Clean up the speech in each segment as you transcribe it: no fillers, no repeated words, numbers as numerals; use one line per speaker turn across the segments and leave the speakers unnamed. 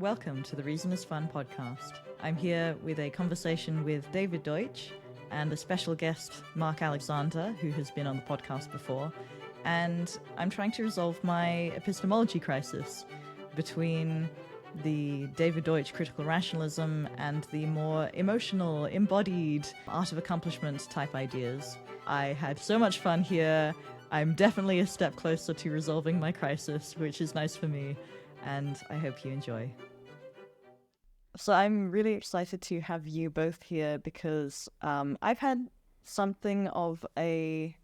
welcome to the Reason is Fun podcast. I'm here with a conversation with David Deutsch and a special guest, Mark Alexander, who has been on the podcast before. And I'm trying to resolve my epistemology crisis between the David Deutsch critical rationalism and the more emotional, embodied art of accomplishment type ideas. I had so much fun here. I'm definitely a step closer to resolving my crisis, which is nice for me, and I hope you enjoy. So I'm really excited to have you both here because I've had something of I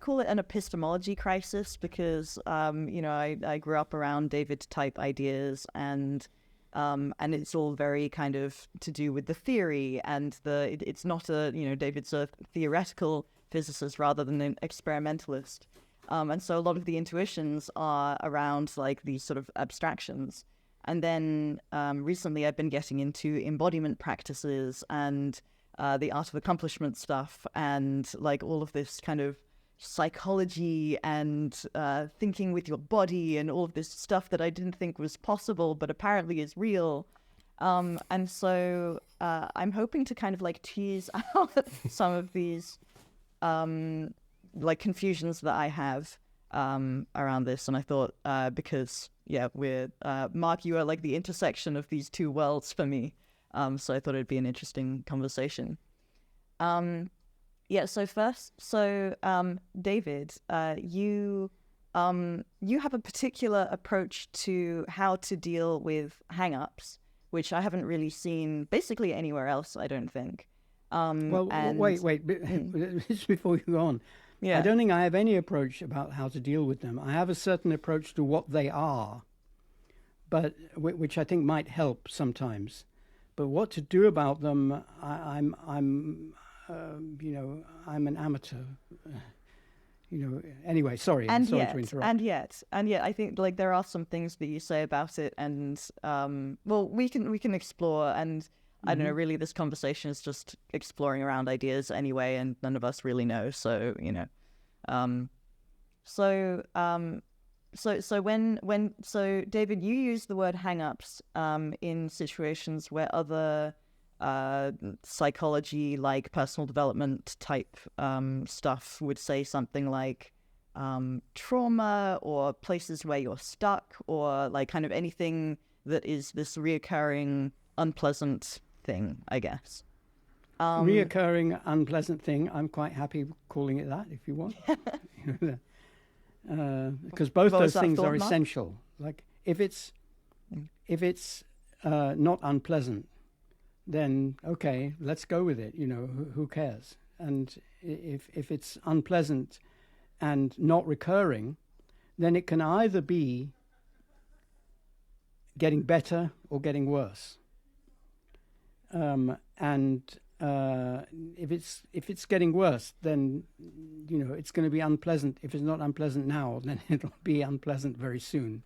call it an epistemology crisis because, I grew up around David-type ideas and it's all very kind of to do with the theory and it's not David's a theoretical physicist rather than an experimentalist. And so a lot of the intuitions are around like these sort of abstractions. And then recently I've been getting into embodiment practices and the art of accomplishment stuff and like all of this kind of psychology and thinking with your body and all of this stuff that I didn't think was possible but apparently is real. And so I'm hoping to kind of like tease out some of these like confusions that I have around this. And I thought because we're Mark, you are like the intersection of these two worlds for me, so I thought it'd be an interesting conversation. David, you have a particular approach to how to deal with hangups, which I haven't really seen basically anywhere else, I don't think.
Wait, just before you go on. Yeah. I don't think I have any approach about how to deal with them. I have a certain approach to what they are, but which I think might help sometimes. But what to do about them, I'm an amateur. Anyway, sorry to interrupt.
And yet, I think like there are some things that you say about it, and we can explore. And I don't know, really, this conversation is just exploring around ideas anyway, and none of us really know. So So David, you use the word hang-ups in situations where other psychology, like personal development type stuff, would say something like trauma or places where you're stuck or like kind of anything that is this reoccurring unpleasant thing, I guess.
Reoccurring unpleasant thing. I'm quite happy calling it that if you want. Because both those things are essential. Like if it's not unpleasant, then okay, let's go with it. Who cares? And if it's unpleasant and not recurring, then it can either be getting better or getting worse. If it's getting worse, then it's going to be unpleasant. If it's not unpleasant now, then it'll be unpleasant very soon.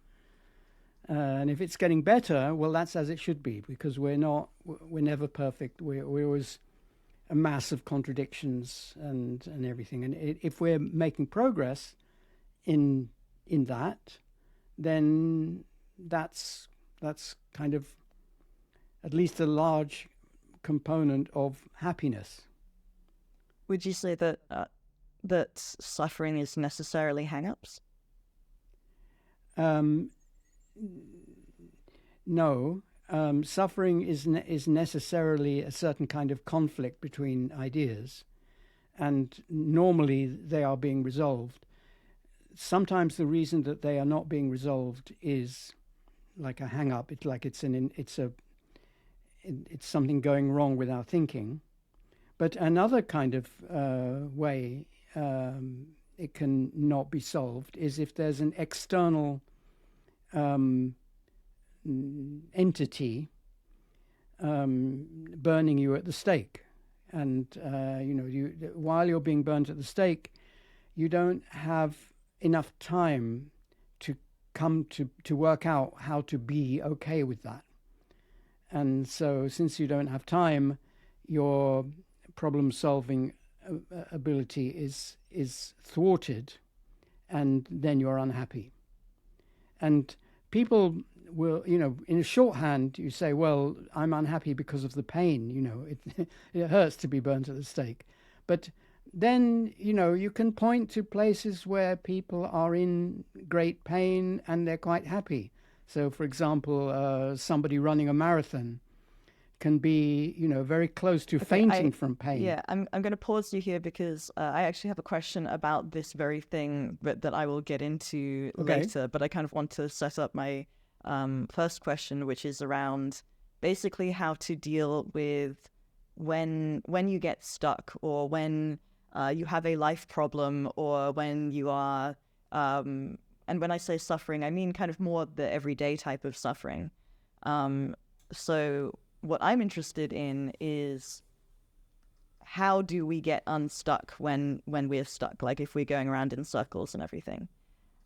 And if it's getting better, well, that's as it should be, because we're never perfect. We're always a mass of contradictions and everything. And if we're making progress in that, then that's kind of at least a large component of happiness.
Would you say that that suffering is necessarily hang-ups?
No. Suffering is necessarily a certain kind of conflict between ideas, and normally they are being resolved. Sometimes the reason that they are not being resolved is like a hang-up. It's like it's something going wrong with our thinking. But another kind of way it can not be solved is if there's an external entity burning you at the stake. And, while you're being burnt at the stake, you don't have enough time to come to work out how to be okay with that. And so since you don't have time, your problem-solving ability is thwarted, and then you're unhappy. And people will, in a shorthand, you say, well, I'm unhappy because of the pain, it hurts to be burnt at the stake. But then, you can point to places where people are in great pain and they're quite happy. So, for example, somebody running a marathon can be, very close to fainting from pain.
Yeah, I'm going to pause you here because I actually have a question about this very thing that I will get into later. But I kind of want to set up my first question, which is around basically how to deal with when you get stuck, or when you have a life problem, or when you are, and when I say suffering, I mean kind of more the everyday type of suffering. So what I'm interested in is, how do we get unstuck when we're stuck? Like if we're going around in circles and everything.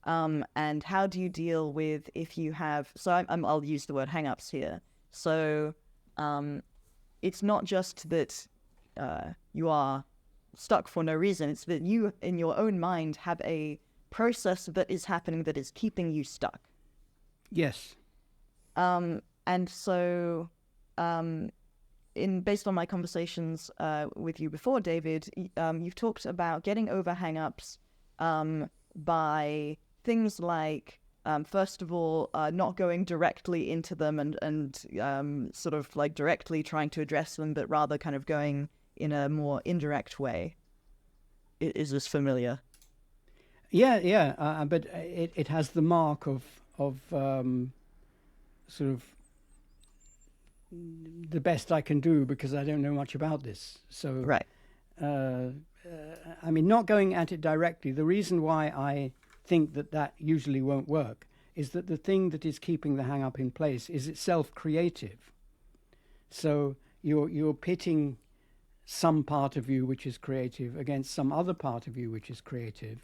And how do you deal with if you have, so I'll use the word hangups here. So it's not just that you are stuck for no reason. It's that you, in your own mind, have a process that is happening that is keeping you stuck.
Yes.
And so based on my conversations with you before, David, you've talked about getting over hang-ups by things like, first of all, not going directly into them and sort of like directly trying to address them, but rather kind of going in a more indirect way. Is this familiar?
Yeah, but it has the mark of sort of the best I can do, because I don't know much about this. So,
right.
I mean, not going at it directly. The reason why I think that usually won't work is that the thing that is keeping the hang-up in place is itself creative. So you're pitting some part of you which is creative against some other part of you which is creative,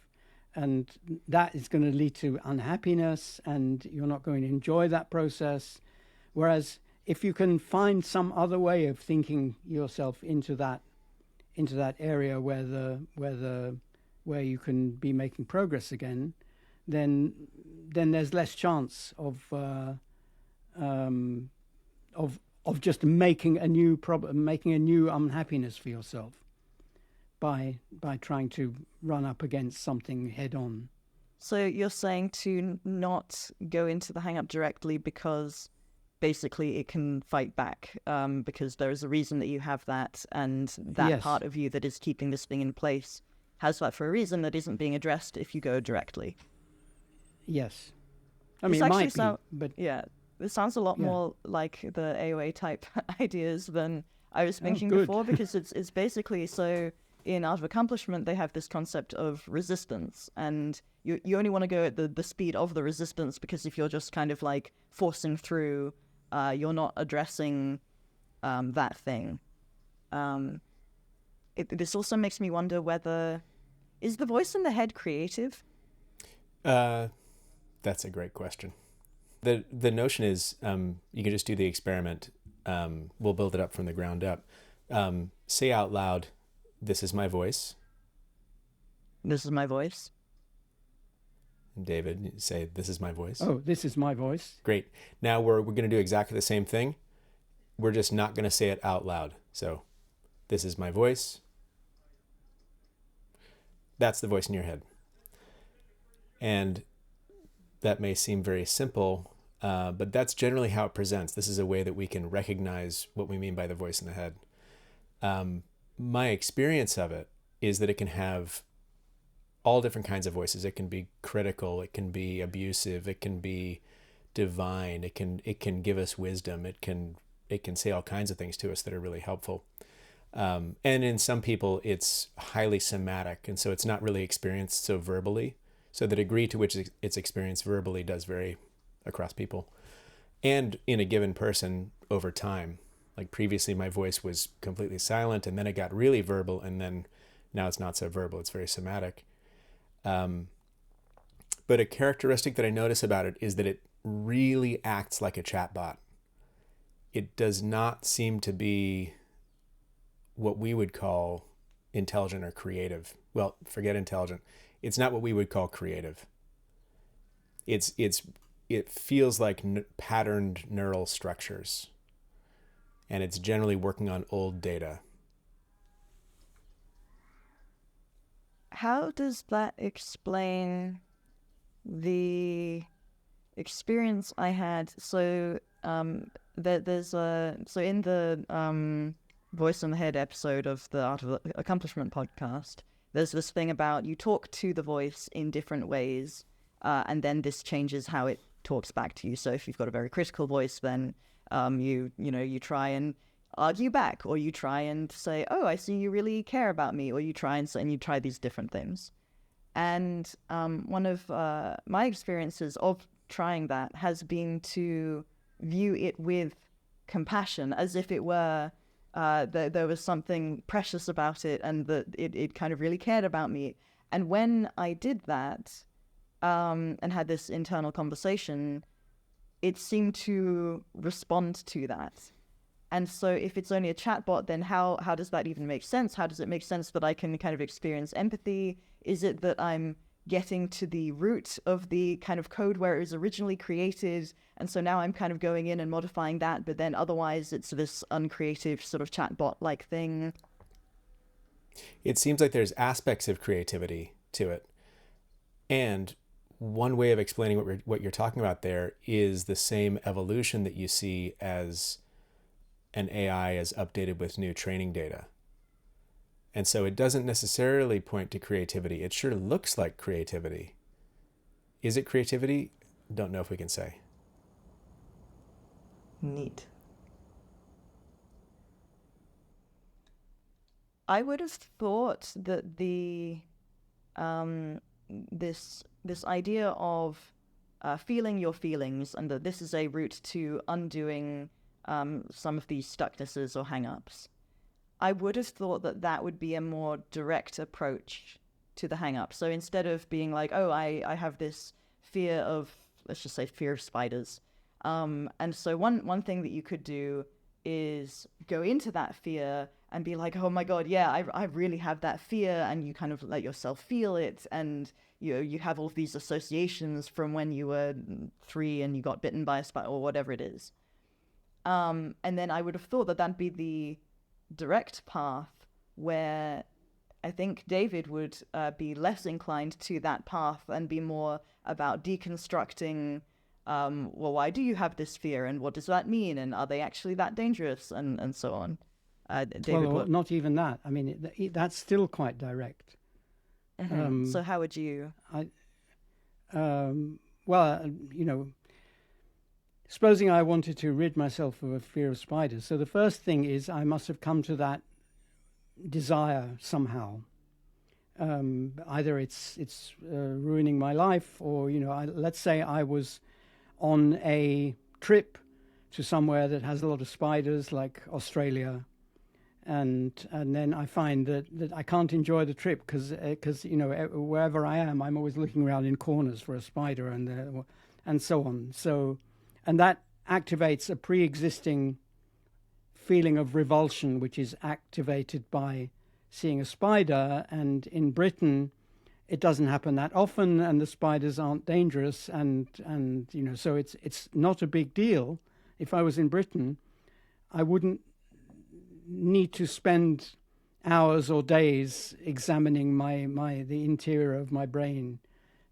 and that is going to lead to unhappiness, and you're not going to enjoy that process. Whereas if you can find some other way of thinking yourself into that area where you can be making progress again, then there's less chance of just making a new problem, making a new unhappiness for yourself by trying to run up against something head on.
So you're saying to not go into the hang-up directly because basically it can fight back, because there is a reason that you have that, and that
Yes.
part of you that is keeping this thing in place has that for a reason that isn't being addressed if you go directly.
Yes. I mean, it might be, but...
Yeah, this sounds a lot more like the AOA type ideas than I was thinking
good.
before, because it's basically, so in Art of Accomplishment, they have this concept of resistance, and you only want to go at the speed of the resistance, because if you're just kind of like forcing through, you're not addressing that thing. This also makes me wonder whether, is the voice in the head creative?
That's a great question. The notion is, you can just do the experiment. We'll build it up from the ground up. Say out loud, "This is my voice."
This is my voice.
David, say, "This is my voice."
Oh, this is my voice.
Great. Now we're going to do exactly the same thing. We're just not going to say it out loud. So, "This is my voice." That's the voice in your head. And that may seem very simple, but that's generally how it presents. This is a way that we can recognize what we mean by the voice in the head. My experience of it is that it can have all different kinds of voices. It can be critical, it can be abusive, it can be divine, it can give us wisdom, it can say all kinds of things to us that are really helpful. And in some people, it's highly somatic, and so it's not really experienced so verbally. So the degree to which it's experienced verbally does vary across people. And in a given person over time. Like previously, my voice was completely silent, and then it got really verbal, and then now it's not so verbal, it's very somatic. But a characteristic that I notice about it is that it really acts like a chatbot. It does not seem to be what we would call intelligent or creative. Well, forget intelligent. It's not what we would call creative. It's it feels like patterned neural structures, and it's generally working on old data.
How does that explain the experience I had? So there's so in the Voice in the Head episode of the Art of Accomplishment podcast, there's this thing about you talk to the voice in different ways, and then this changes how it talks back to you. So if you've got a very critical voice, then you try and argue back, or you try and say, oh, I see you really care about me, or you try and you try these different things. And one of my experiences of trying that has been to view it with compassion, as if it were there was something precious about it, and that it kind of really cared about me. And when I did that and had this internal conversation, it seemed to respond to that. And so if it's only a chatbot, then how does that even make sense? How does it make sense that I can kind of experience empathy? Is it that I'm getting to the root of the kind of code where it was originally created, and so now I'm kind of going in and modifying that, but then otherwise it's this uncreative sort of chatbot-like thing?
It seems like there's aspects of creativity to it. And one way of explaining what you're talking about there is the same evolution that you see as an AI is updated with new training data. And so it doesn't necessarily point to creativity. It sure looks like creativity. Is it creativity? Don't know if we can say.
Neat. I would have thought that the this idea of feeling your feelings, and that this is a route to undoing some of these stucknesses or hang-ups. I would have thought that that would be a more direct approach to the hang-up. So instead of being like, oh, I have this fear of, let's just say, fear of spiders. And so one thing that you could do is go into that fear and be like, oh my God, yeah, I really have that fear. And you kind of let yourself feel it. And you have all of these associations from when you were 3 and you got bitten by a spider or whatever it is. And then I would have thought that that'd be the direct path, where I think David would be less inclined to that path and be more about deconstructing, well, why do you have this fear, and what does that mean, and are they actually that dangerous, and so on. David,
well, not even that. I mean, that's still quite direct.
Mm-hmm. So how would you?
Supposing I wanted to rid myself of a fear of spiders. So the first thing is I must have come to that desire somehow. Either it's ruining my life, or, let's say I was on a trip to somewhere that has a lot of spiders, like Australia, and then I find that I can't enjoy the trip because wherever I am, I'm always looking around in corners for a spider, and so on. And that activates a pre-existing feeling of revulsion, which is activated by seeing a spider. And in Britain, it doesn't happen that often, and the spiders aren't dangerous, and so it's not a big deal. If I was in Britain, I wouldn't need to spend hours or days examining the interior of my brain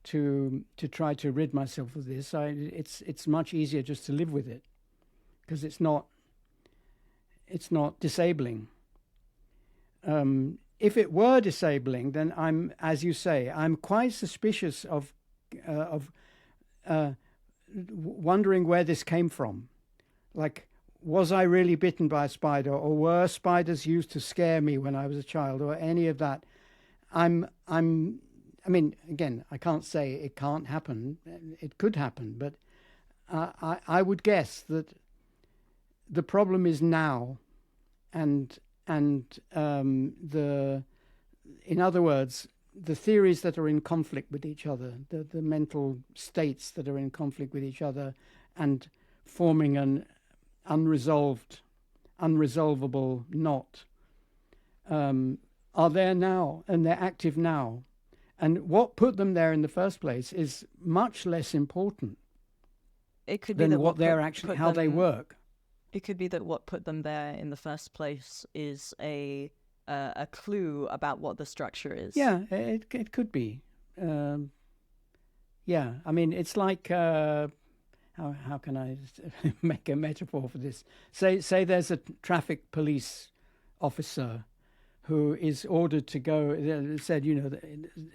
to try to rid myself of this. It's much easier just to live with it, because it's not disabling. If it were disabling, then I'm, as you say, I'm quite suspicious of wondering where this came from. Like, was I really bitten by a spider, or were spiders used to scare me when I was a child, or any of that? I mean, again, I can't say it can't happen. It could happen, but I would guess that the problem is now, and in other words, the theories that are in conflict with each other, the mental states that are in conflict with each other, and forming an unresolvable knot, are there now, and they're active now. And what put them there in the first place is much less important.
it could be
than
that
what they're actually, how they work.
It could be that what put them there in the first place is a clue about what the structure is.
Yeah, it could be. Yeah, I mean, it's like how can I make a metaphor for this? Say there's a traffic police officer who is ordered to go. Said,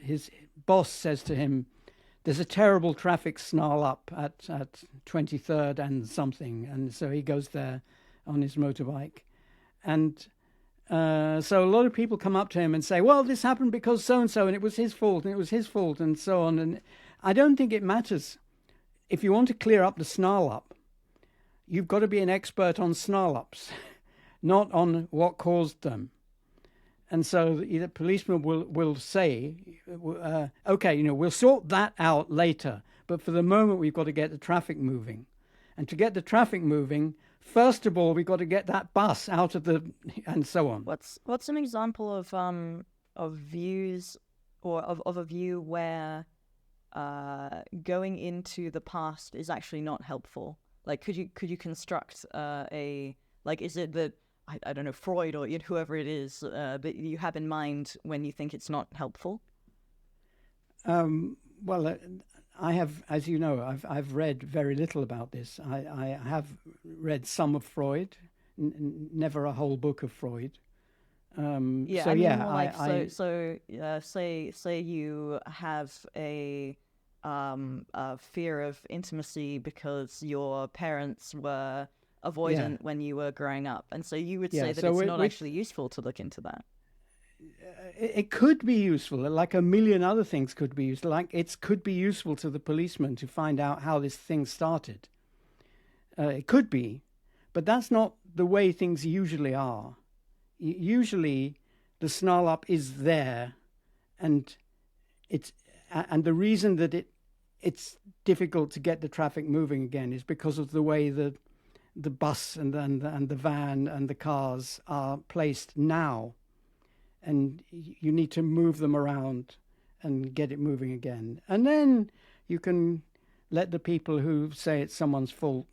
his boss says to him, "There's a terrible traffic snarl up at 23rd and something," and so he goes there on his motorbike, and so a lot of people come up to him and say, "Well, this happened because so and so, and it was his fault, and it was his fault," and so on. And I don't think it matters. If you want to clear up the snarl up, you've got to be an expert on snarl ups, not on what caused them. And so the policeman will say, okay, we'll sort that out later. But for the moment, we've got to get the traffic moving. And to get the traffic moving, first of all, we've got to get that bus out of the, and so on.
What's an example of views or of a view where going into the past is actually not helpful? Like, could you construct is it that, I don't know, Freud or whoever it is that you have in mind when you think it's not helpful?
Well, I have, as you know, I've read very little about this. I have read some of Freud, never a whole book of Freud.
Say you have a fear of intimacy because your parents were avoidant when you were growing up, and so you would say that it's not actually useful to look into that.
It could be useful, like a million other things could be useful. Like it could be useful to the policeman to find out how this thing started. It could be, but that's not the way things usually are. Usually, the snarl up is there, and the reason that it's difficult to get the traffic moving again is because of the way the bus and the van and the cars are placed now, and you need to move them around and get it moving again. And then you can let the people who say it's someone's fault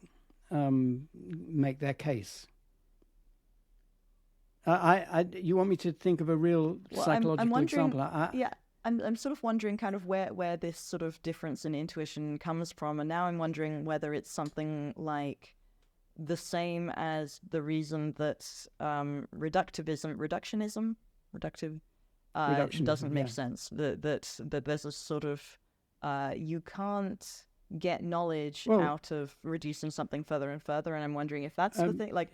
make their case. You want me to think of a real psychological example?
I'm sort of wondering kind of where this sort of difference in intuition comes from, and now I'm wondering whether it's something like the same as the reason that reductionism doesn't make sense. That there's a sort of you can't get knowledge out of reducing something further and further, and I'm wondering if that's the thing. Like,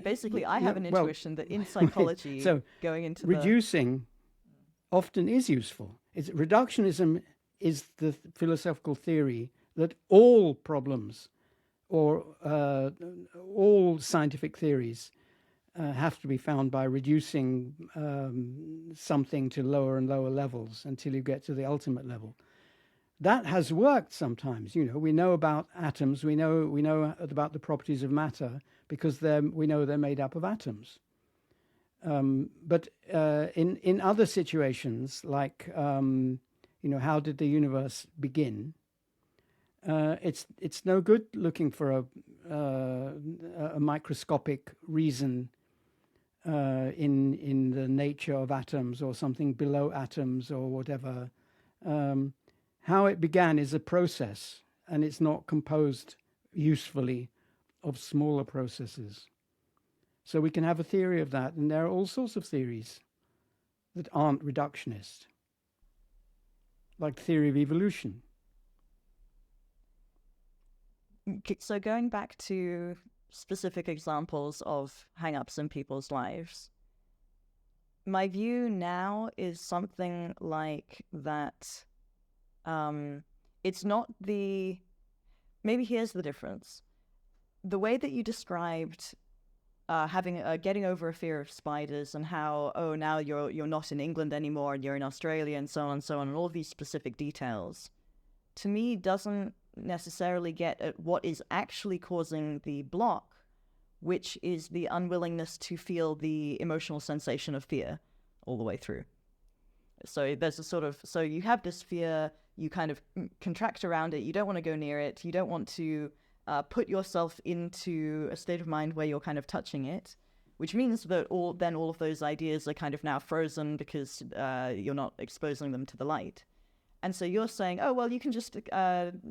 basically, I have an intuition that in psychology,
so
going into
reducing often is useful. Reductionism is the philosophical theory that all problems or all scientific theories have to be found by reducing something to lower and lower levels until you get to the ultimate level. That has worked sometimes. We know about atoms. We know about the properties of matter because we know they're made up of atoms. But in other situations, like how did the universe begin? It's no good looking for a microscopic reason in the nature of atoms or something below atoms or whatever. How it began is a process, and it's not composed usefully of smaller processes. So we can have a theory of that, and there are all sorts of theories that aren't reductionist, like the theory of evolution.
So going back to specific examples of hang-ups in people's lives, my view now is something like that. It's not maybe here's the difference. The way that you described getting over a fear of spiders and how, now you're not in England anymore and you're in Australia and so on, and all of these specific details, to me doesn't necessarily get at what is actually causing the block, which is the unwillingness to feel the emotional sensation of fear all the way through. So there's so you have this fear, you kind of contract around it, you don't want to go near it, you don't want to put yourself into a state of mind where you're kind of touching it, which means that all of those ideas are kind of now frozen because you're not exposing them to the light. And so you're saying, oh, well, you can just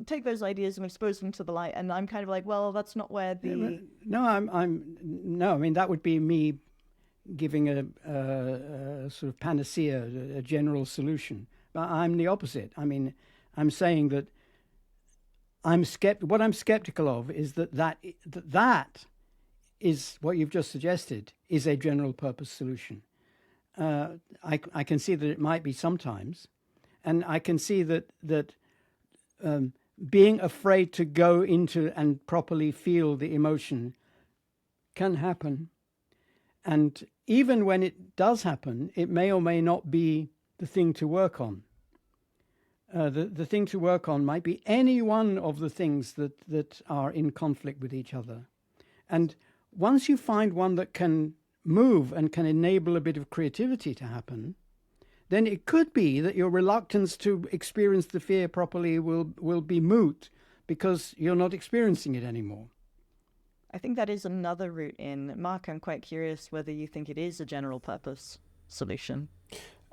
take those ideas and expose them to the light. And I'm kind of like, well, that's not where the...
No, I mean, that would be me giving a sort of panacea, a general solution. But I'm the opposite. I mean, I'm saying that what I'm skeptical of is that is what you've just suggested is a general purpose solution. I can see that it might be sometimes, and I can see that being afraid to go into and properly feel the emotion can happen. And even when it does happen, it may or may not be the thing to work on. The thing to work on might be any one of the things that are in conflict with each other. And once you find one that can move and can enable a bit of creativity to happen, then it could be that your reluctance to experience the fear properly will be moot because you're not experiencing it anymore.
I think that is another route in. Mark, I'm quite curious whether you think it is a general purpose solution.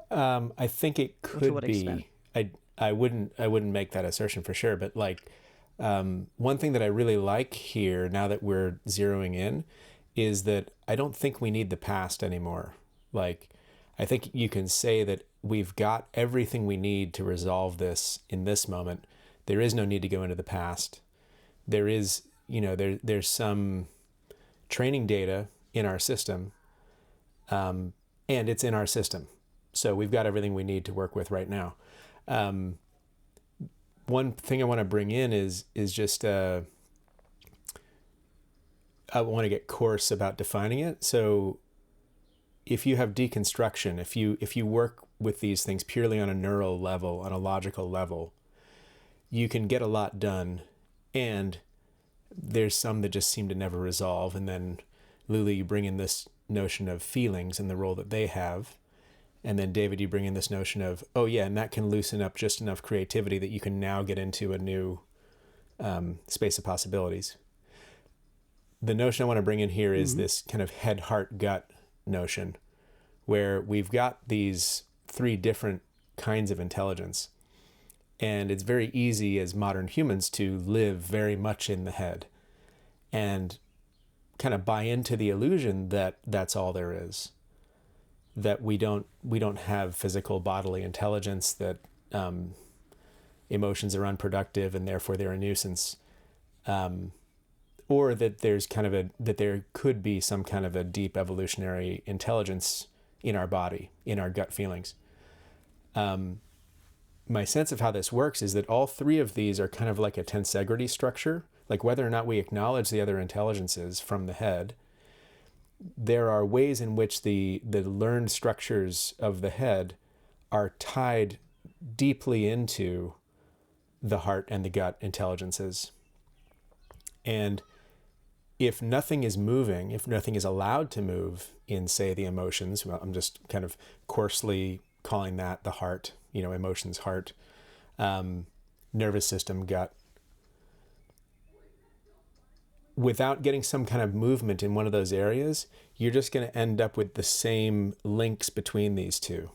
I think it could be.
Extent?
I wouldn't make that assertion for sure, but like one thing that I really like here now that we're zeroing in is that I don't think we need the past anymore. Like, I think you can say that we've got everything we need to resolve this in this moment. There is no need to go into the past. There is, there's some training data in our system, and it's in our system. So we've got everything we need to work with right now. One thing I want to bring in is just I want to get coarse about defining it. So if you have deconstruction, if you work with these things purely on a neural level, on a logical level, you can get a lot done. And there's some that just seem to never resolve. And then, Lulie, you bring in this notion of feelings and the role that they have. And then, David, you bring in this notion of, oh, yeah, and that can loosen up just enough creativity that you can now get into a new space of possibilities. The notion I want to bring in here is this kind of head, heart, gut notion, where we've got these three different kinds of intelligence. And it's very easy as modern humans to live very much in the head and kind of buy into the illusion that that's all there is. That we don't have physical bodily intelligence, that emotions are unproductive and therefore they're a nuisance, or that there's that there could be some kind of a deep evolutionary intelligence in our body, in our gut feelings. My sense of how this works is that all three of these are kind of like a tensegrity structure, like whether or not we acknowledge the other intelligences from the head. There are ways in which the learned structures of the head are tied deeply into the heart and the gut intelligences. And if nothing is moving, if nothing is allowed to move in, say, the emotions, well, I'm just kind of coarsely calling that the heart, emotions, heart, nervous system, gut. Without getting some kind of movement in one of those areas, you're just going to end up with the same links between these two.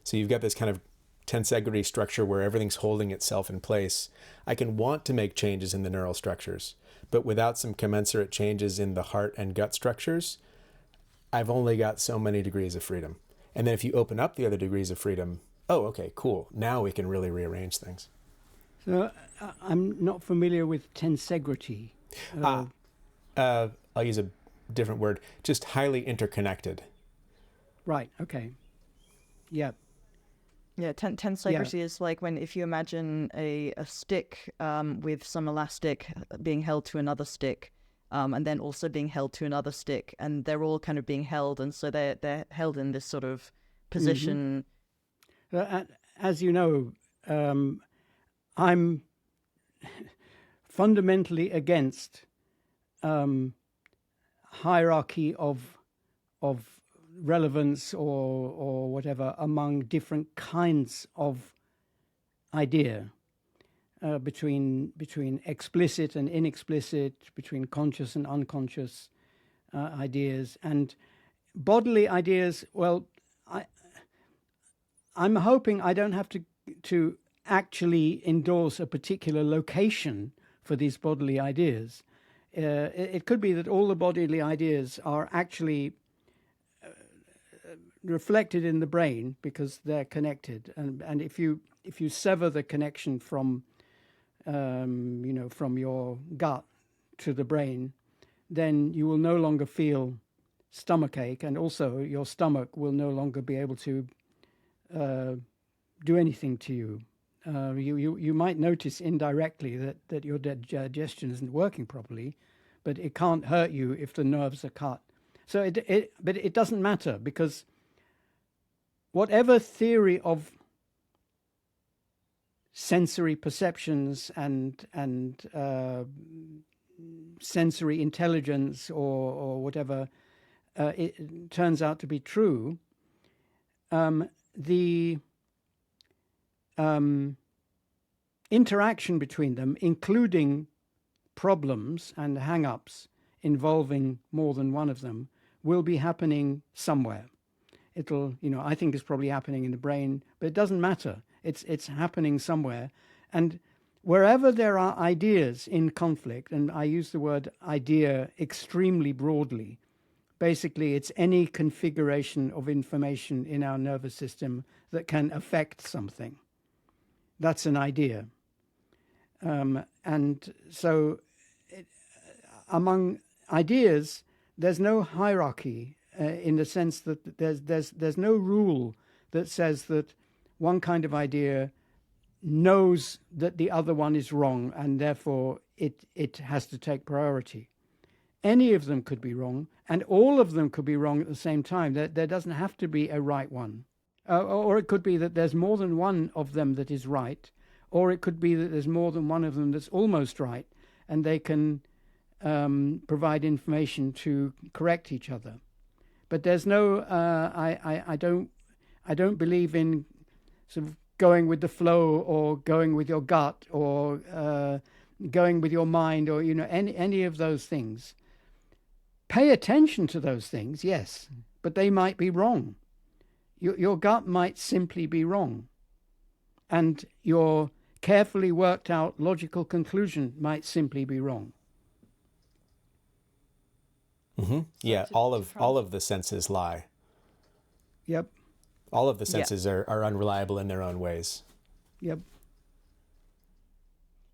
So you've got this kind of tensegrity structure where everything's holding itself in place. I can want to make changes in the neural structures, but without some commensurate changes in the heart and gut structures, I've only got so many degrees of freedom. And then if you open up the other degrees of freedom, oh, okay, cool. Now we can really rearrange things.
So I'm not familiar with tensegrity.
I'll use a different word, just highly interconnected.
Right, okay. Yeah.
Yeah, tensegrity is like if you imagine a stick with some elastic being held to another stick, and then also being held to another stick, and they're all kind of being held, and so they're held in this sort of position.
As you know, I'm fundamentally against hierarchy of relevance or whatever among different kinds of idea. between explicit and inexplicit, between conscious and unconscious ideas, and bodily ideas. Well, I'm hoping I don't have to actually endorse a particular location for these bodily ideas. It could be that all the bodily ideas are actually reflected in the brain because they're connected, and if you sever the connection from from your gut to the brain, then you will no longer feel stomachache, and also your stomach will no longer be able to do anything to you. You might notice indirectly that your digestion isn't working properly, but it can't hurt you if the nerves are cut. So but it doesn't matter, because whatever theory of sensory perceptions and sensory intelligence or whatever it turns out to be true, the interaction between them, including problems and hang-ups involving more than one of them, will be happening somewhere. It'll, I think it's probably happening in the brain, but it doesn't matter. It's happening somewhere. And wherever there are ideas in conflict, and I use the word idea extremely broadly, basically it's any configuration of information in our nervous system that can affect something. That's an idea. And so among ideas, there's no hierarchy in the sense that there's no rule that says that one kind of idea knows that the other one is wrong and therefore it has to take priority. Any of them could be wrong, and all of them could be wrong at the same time. There doesn't have to be a right one. Or it could be that there's more than one of them that is right, or it could be that there's more than one of them that's almost right, and they can provide information to correct each other. But there's no, I don't believe in sort of going with the flow or going with your gut or going with your mind or any of those things. Pay attention to those things, yes, but they might be wrong. Your gut might simply be wrong, and your carefully worked out logical conclusion might simply be wrong.
Mm-hmm. Yeah, all of the senses lie.
Yep.
All of the senses are unreliable in their own ways.
Yep.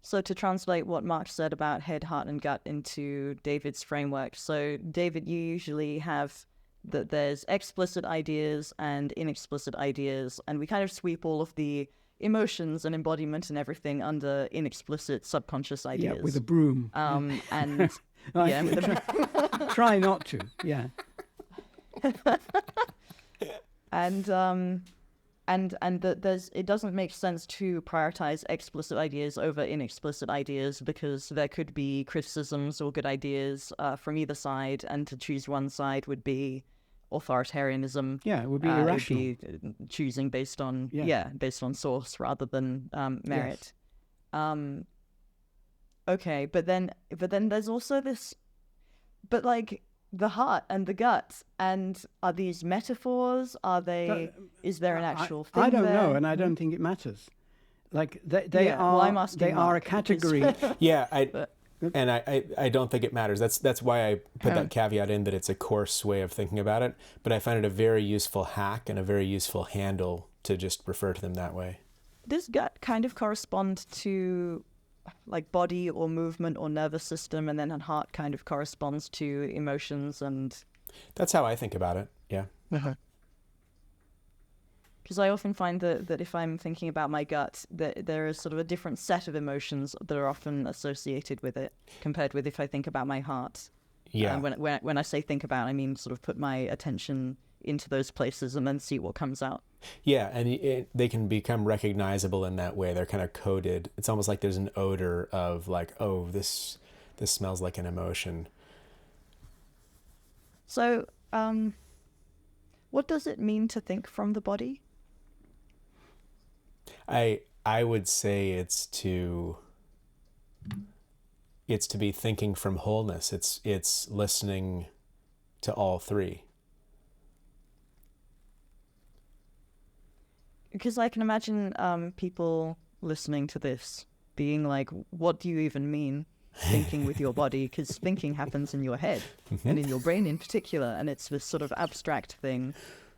So to translate what Mark said about head, heart, and gut into David's framework. So David, you usually have that there's explicit ideas and inexplicit ideas, and we kind of sweep all of the emotions and embodiment and everything under inexplicit subconscious ideas.
Yeah, with a broom.
And
yeah, try not to. Yeah.
And that it doesn't make sense to prioritize explicit ideas over inexplicit ideas, because there could be criticisms or good ideas from either side, and to choose one side would be authoritarianism.
Yeah, it would be irrational.
It would be choosing based on based on source rather than merit. Yes. Okay, but then there's also this, but like the heart and the gut, and are these metaphors? Are they? Is there an actual thing?
I don't
there?
know, and I don't think it matters. Like they are.
Well, I'm asking
are a category.
Yeah, I don't think it matters. That's why I put that caveat in, that it's a coarse way of thinking about it. But I find it a very useful hack and a very useful handle to just refer to them that way.
Does gut kind of correspond to like body or movement or nervous system, and then heart kind of corresponds to emotions? And
that's how I think about it. Yeah.
Because I often find that if I'm thinking about my gut, that there is sort of a different set of emotions that are often associated with it compared with if I think about my heart.
Yeah.
And when I say think about, I mean sort of put my attention into those places and then see what comes out.
Yeah, and they can become recognizable in that way. They're kind of coded. It's almost like there's an odor of like, oh, this smells like an emotion.
So, what does it mean to think from the body?
I I would say it's to be thinking from wholeness. It's listening to all three.
Because I can imagine people listening to this being like, what do you even mean thinking with your body? Because thinking happens in your head and in your brain in particular, and it's this sort of abstract thing.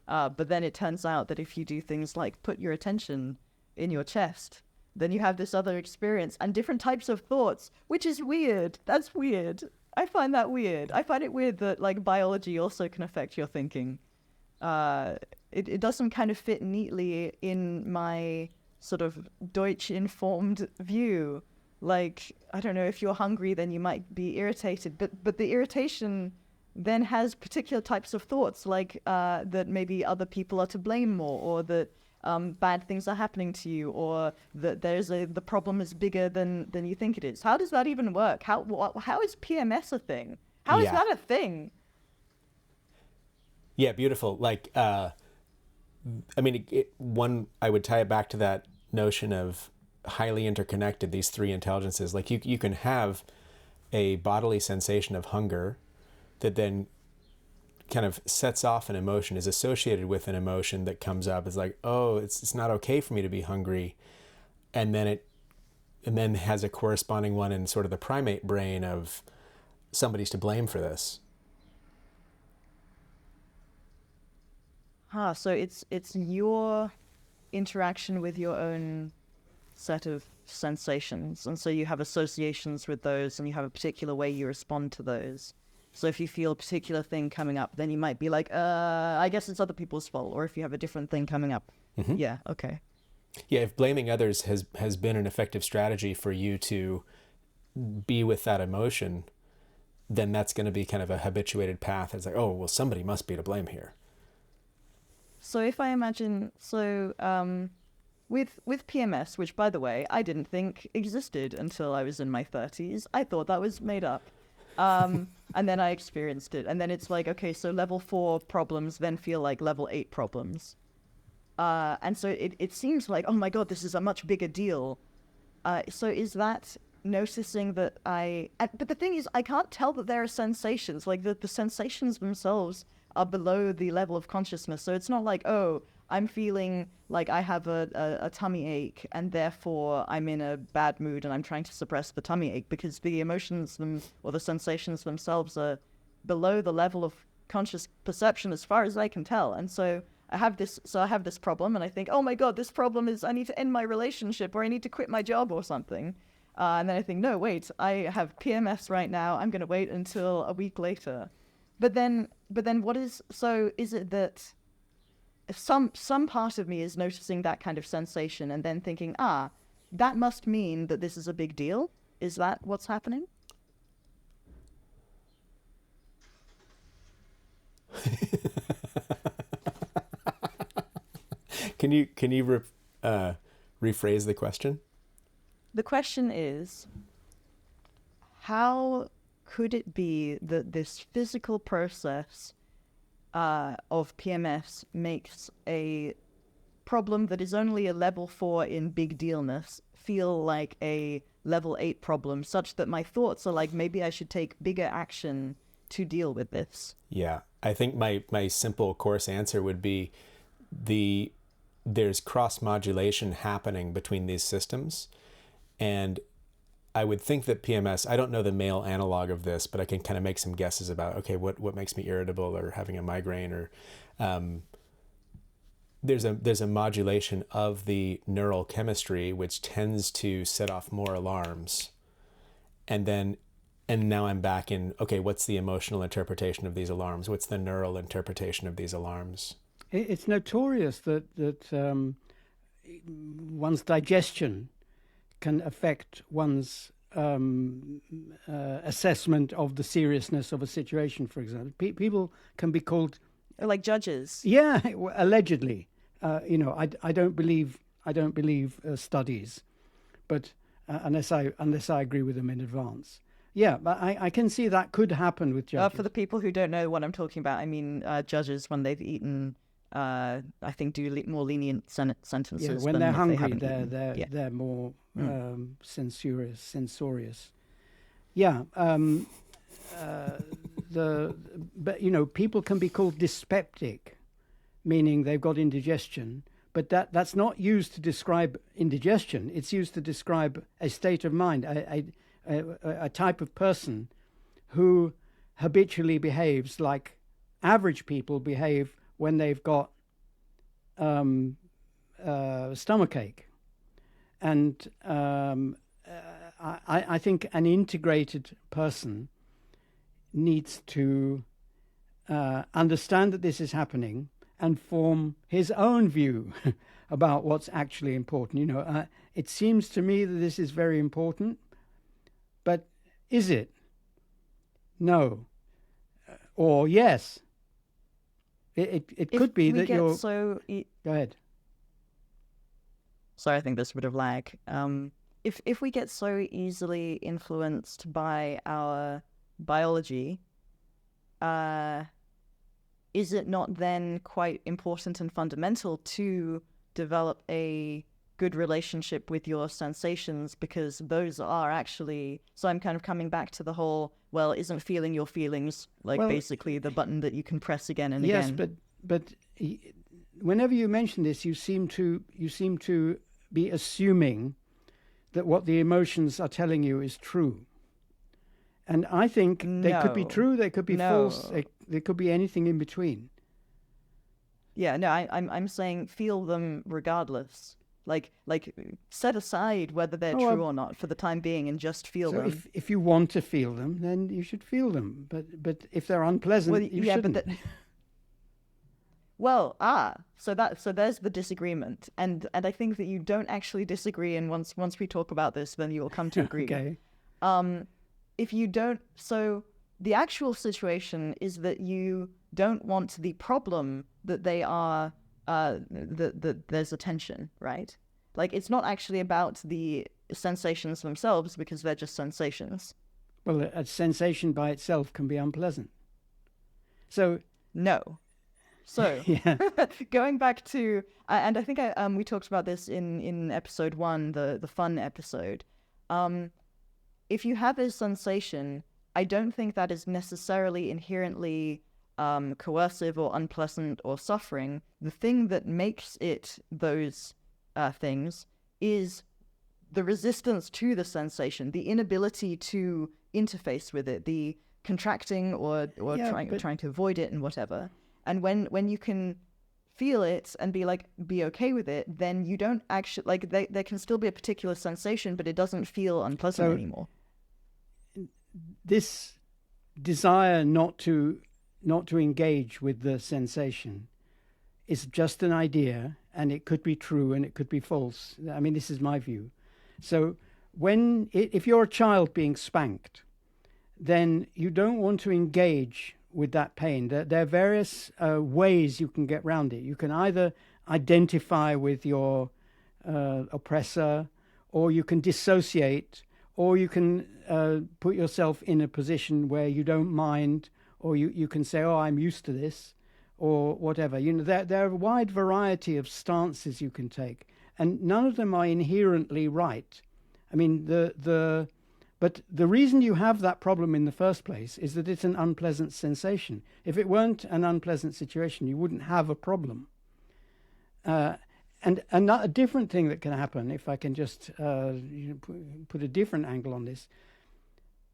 But then it turns out that if you do things like put your attention in your chest, then you have this other experience and different types of thoughts, which is weird. That's weird. I find that weird. I find it weird that like biology also can affect your thinking. It doesn't kind of fit neatly in my sort of Deutsch-informed view. Like, I don't know, if you're hungry, then you might be irritated. But the irritation then has particular types of thoughts, like that maybe other people are to blame more, or that bad things are happening to you, or that the problem is bigger than you think it is. How does that even work? How is PMS a thing? How is that a thing?
Yeah, beautiful. Like, I mean, I would tie it back to that notion of highly interconnected, these three intelligences. Like you can have a bodily sensation of hunger that then kind of sets off an emotion, is associated with an emotion that comes up. It's like, oh, it's not okay for me to be hungry. And then has a corresponding one in sort of the primate brain of somebody's to blame for this.
So it's your interaction with your own set of sensations, and so you have associations with those, and you have a particular way you respond to those. So if you feel a particular thing coming up, then you might be like, I guess it's other people's fault. Or if you have a different thing coming up. Mm-hmm. Yeah, okay.
Yeah, if blaming others has been an effective strategy for you to be with that emotion, then that's going to be kind of a habituated path. It's like, oh, well, somebody must be to blame here.
So if I imagine, with PMS, which, by the way, I didn't think existed until I was in my 30s. I thought that was made up. And then I experienced it. And then it's like, okay, so level 4 problems then feel like level 8 problems. And so it seems like, oh my God, this is a much bigger deal. So is that noticing that but the thing is, I can't tell that there are sensations. Like the sensations themselves are below the level of consciousness. So it's not like, oh, I'm feeling like I have a tummy ache and therefore I'm in a bad mood and I'm trying to suppress the tummy ache, because the emotions or the sensations themselves are below the level of conscious perception as far as I can tell. And so I have this problem and I think, oh my God, this problem is I need to end my relationship, or I need to quit my job or something. And then I think, no, wait, I have PMS right now. I'm going to wait until a week later. But then is it that some part of me is noticing that kind of sensation and then thinking, that must mean that this is a big deal? Is that what's happening?
Can you rephrase the question?
The question is, how could it be that this physical process of PMS makes a problem that is only a level 4 in big dealness feel like a level 8 problem, such that my thoughts are like, maybe I should take bigger action to deal with this?
Yeah, I think my simple course answer would be there's cross-modulation happening between these systems. And I would think that PMS, I don't know the male analog of this, but I can kind of make some guesses about, okay, what makes me irritable or having a migraine, or there's a modulation of the neural chemistry, which tends to set off more alarms. And now I'm back in, okay, what's the emotional interpretation of these alarms? What's the neural interpretation of these alarms?
It's notorious that one's digestion can affect one's assessment of the seriousness of a situation, for example. People can be called...
Like judges?
Yeah, allegedly. I don't believe studies, but unless I agree with them in advance. Yeah, but I can see that could happen with judges.
For the people who don't know what I'm talking about, I mean judges when they've eaten I think, do more lenient sentences.
Yeah, when
than
they're
if
hungry,
they
they're more censorious. Yeah. But people can be called dyspeptic, meaning they've got indigestion, but that's not used to describe indigestion. It's used to describe a state of mind, a type of person who habitually behaves like average people behave when they've got stomachache. And I think an integrated person needs to understand that this is happening and form his own view about what's actually important. It seems to me that this is very important, but is it? No. Or yes. It could be that you're... Go ahead.
Sorry, I think there's a bit of lag. If we get so easily influenced by our biology, is it not then quite important and fundamental to develop a good relationship with your sensations, because those are actually... So I'm kind of coming back to the whole, well, isn't feeling your feelings basically the button that you can press again and again?
Yes, but whenever you mention this, you seem to be assuming that what the emotions are telling you is true. And I think they could be true, they could be false, they could be anything in between.
Yeah, no, I'm saying feel them regardless. Like set aside whether they're true or not for the time being, and just feel them.
If you want to feel them, then you should feel them. But if they're unpleasant, you shouldn't.
So there's the disagreement, and I think that you don't actually disagree, and once we talk about this, then you will come to agree.
Okay.
If you don't, so the actual situation is that you don't want the problem that they are, that there's a tension, right? Like, it's not actually about the sensations themselves, because they're just sensations.
Well, a sensation by itself can be unpleasant. So...
No. So, going back to, and I think we talked about this in episode 1, the fun episode. If you have a sensation, I don't think that is necessarily inherently coercive or unpleasant or suffering. The thing that makes it those things is the resistance to the sensation, the inability to interface with it, the contracting or trying to avoid it and whatever. And when you can feel it and be okay with it, then you don't actually, there can still be a particular sensation, but it doesn't feel unpleasant anymore.
This desire not to engage with the sensation is just an idea, and it could be true and it could be false. I mean, this is my view. So if you're a child being spanked, then you don't want to engage with that pain. There are various ways you can get around it. You can either identify with your oppressor, or you can dissociate, or you can put yourself in a position where you don't mind, or you can say, oh, I'm used to this, or whatever. There are a wide variety of stances you can take, and none of them are inherently right. I mean, but the reason you have that problem in the first place is that it's an unpleasant sensation. If it weren't an unpleasant situation, you wouldn't have a problem. And a different thing that can happen, if I can just put a different angle on this.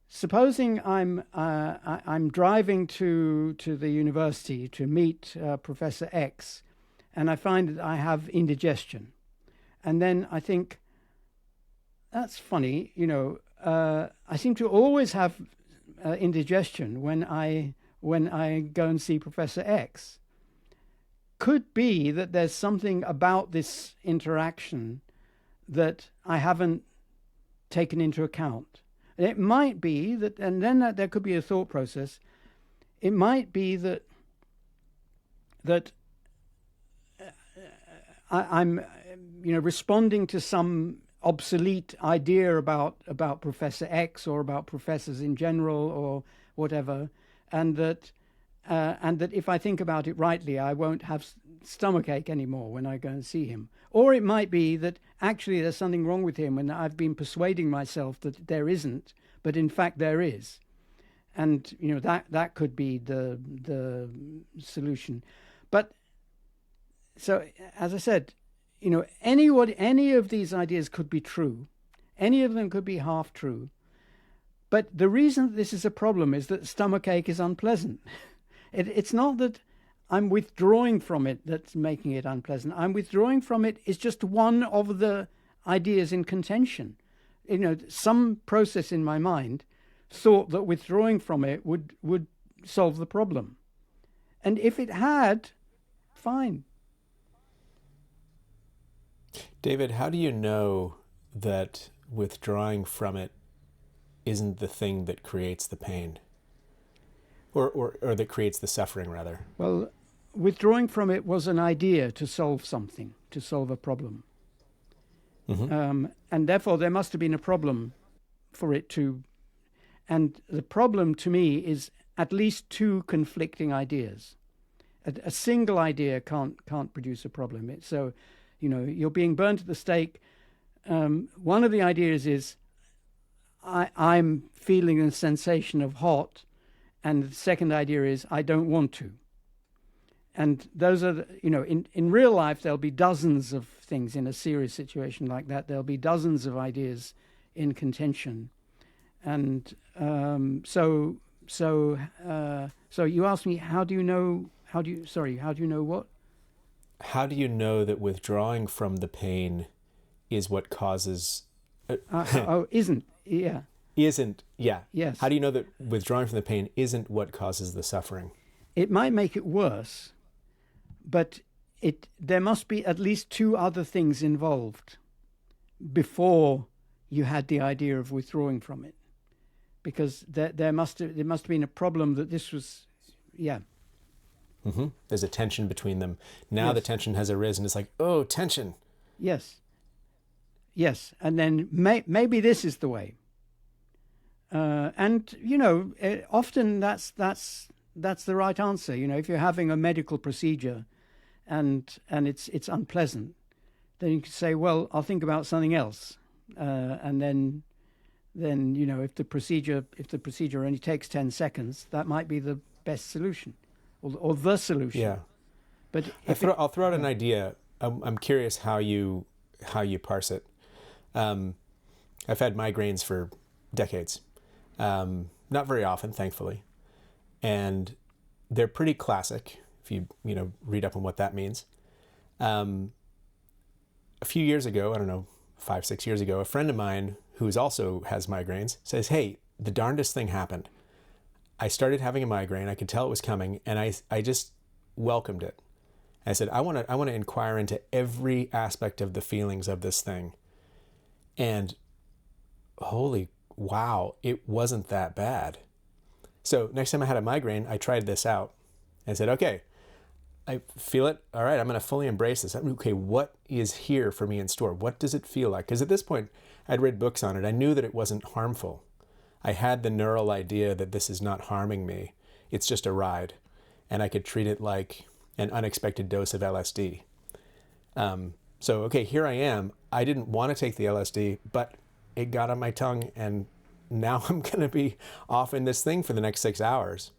Supposing I'm driving to the university to meet Professor X, and I find that I have indigestion, and then I think, that's funny, I seem to always have indigestion when I go and see Professor X. Could be that there's something about this interaction that I haven't taken into account. And it might be that, and then there could be a thought process. It might be that I'm responding to some obsolete idea about Professor X or about professors in general or whatever, and that and that if I think about it rightly, I won't have stomachache anymore when I go and see him. Or it might be that actually there's something wrong with him and I've been persuading myself that there isn't, but in fact there is. And, that could be the solution. But so, as I said, any of these ideas could be true. Any of them could be half true. But the reason that this is a problem is that stomachache is unpleasant. It's not that I'm withdrawing from it that's making it unpleasant. I'm withdrawing from it is just one of the ideas in contention. Some process in my mind thought that withdrawing from it would solve the problem. And if it had, fine.
David, how do you know that withdrawing from it isn't the thing that creates the pain? Or that creates the suffering, rather?
Well, withdrawing from it was an idea to solve something, to solve a problem. Mm-hmm. And therefore, there must have been a problem for it to... And the problem, to me, is at least two conflicting ideas. A single idea can't produce a problem. You're being burnt at the stake. One of the ideas is, I'm feeling a sensation of hot, and the second idea is, I don't want to. And those are, in real life, there'll be dozens of things in a serious situation like that. There'll be dozens of ideas in contention. And so you asked me, how do you know what?
How do you know that withdrawing from the pain is what causes...
Isn't, yeah.
Isn't, yeah.
Yes.
How do you know that withdrawing from the pain isn't what causes the suffering?
It might make it worse, but there must be at least two other things involved before you had the idea of withdrawing from it. Because there must have been a problem that this was, yeah.
Mm-hmm. There's a tension between them. Now the tension has arisen. It's like, oh, tension.
Yes. And then maybe this is the way. And often that's the right answer. If you're having a medical procedure, and it's unpleasant, then you can say, well, I'll think about something else, and then if the procedure only takes 10 seconds, that might be the best solution, or the solution.
Yeah.
But
I'll throw out an idea. I'm curious how you parse it. I've had migraines for decades. Not very often, thankfully. And they're pretty classic, if you read up on what that means. A few years ago, I don't know, 5-6 years ago, a friend of mine who also has migraines says, hey, the darndest thing happened. I started having a migraine. I could tell it was coming, and I just welcomed it. I said, I want to inquire into every aspect of the feelings of this thing. And holy wow, it wasn't that bad. So next time I had a migraine, I tried this out. I said, okay, I feel it. All right, I'm going to fully embrace this. Okay, what is here for me in store? What does it feel like? Because at this point, I'd read books on it. I knew that it wasn't harmful. I had the neural idea that this is not harming me. It's just a ride. And I could treat it like an unexpected dose of LSD. So, okay, here I am. I didn't want to take the LSD, but it got on my tongue, and now I'm going to be off in this thing for the next 6 hours.